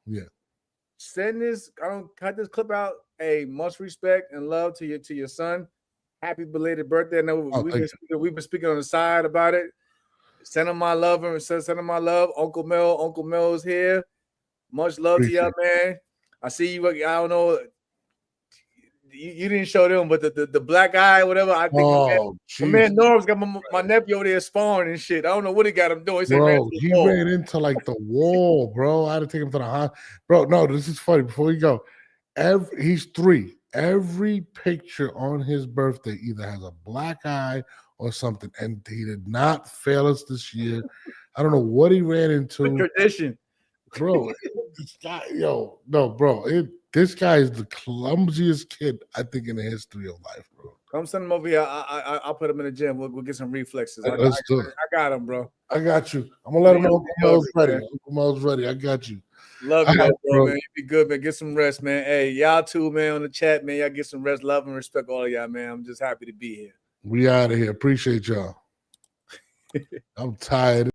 yeah. Send this. I don't cut this clip out. Hey, much respect and love to your son. Happy belated birthday. I know we've been speaking on the side about it. Send him my love and send him my love. Uncle Mel is here. Much love to y'all, man. I see you. I don't know. You didn't show them, but the black eye, whatever. I think my man Norm's got my nephew over there sparring and shit. I don't know what he got him doing. He ran into like the wall, bro. I had to take him to the hospital. Bro, no, this is funny. Before we go, he's 3. Every picture on his birthday either has a black eye or something, and he did not fail us this year. I don't know what he ran into. Tradition, bro. This guy, this guy is the clumsiest kid I think in the history of life, bro. Come send him over here. I'll put him in the gym. We'll get some reflexes. I got him, bro. I got you. I'm gonna let him know Uncle Mel's ready. Uncle Mel's ready. I got you. Love you, bro, man. You be good, man. Get some rest, man. Hey, y'all too, man, on the chat, man. Y'all get some rest. Love and respect all of y'all, man. I'm just happy to be here. We out of here. Appreciate y'all. I'm tired.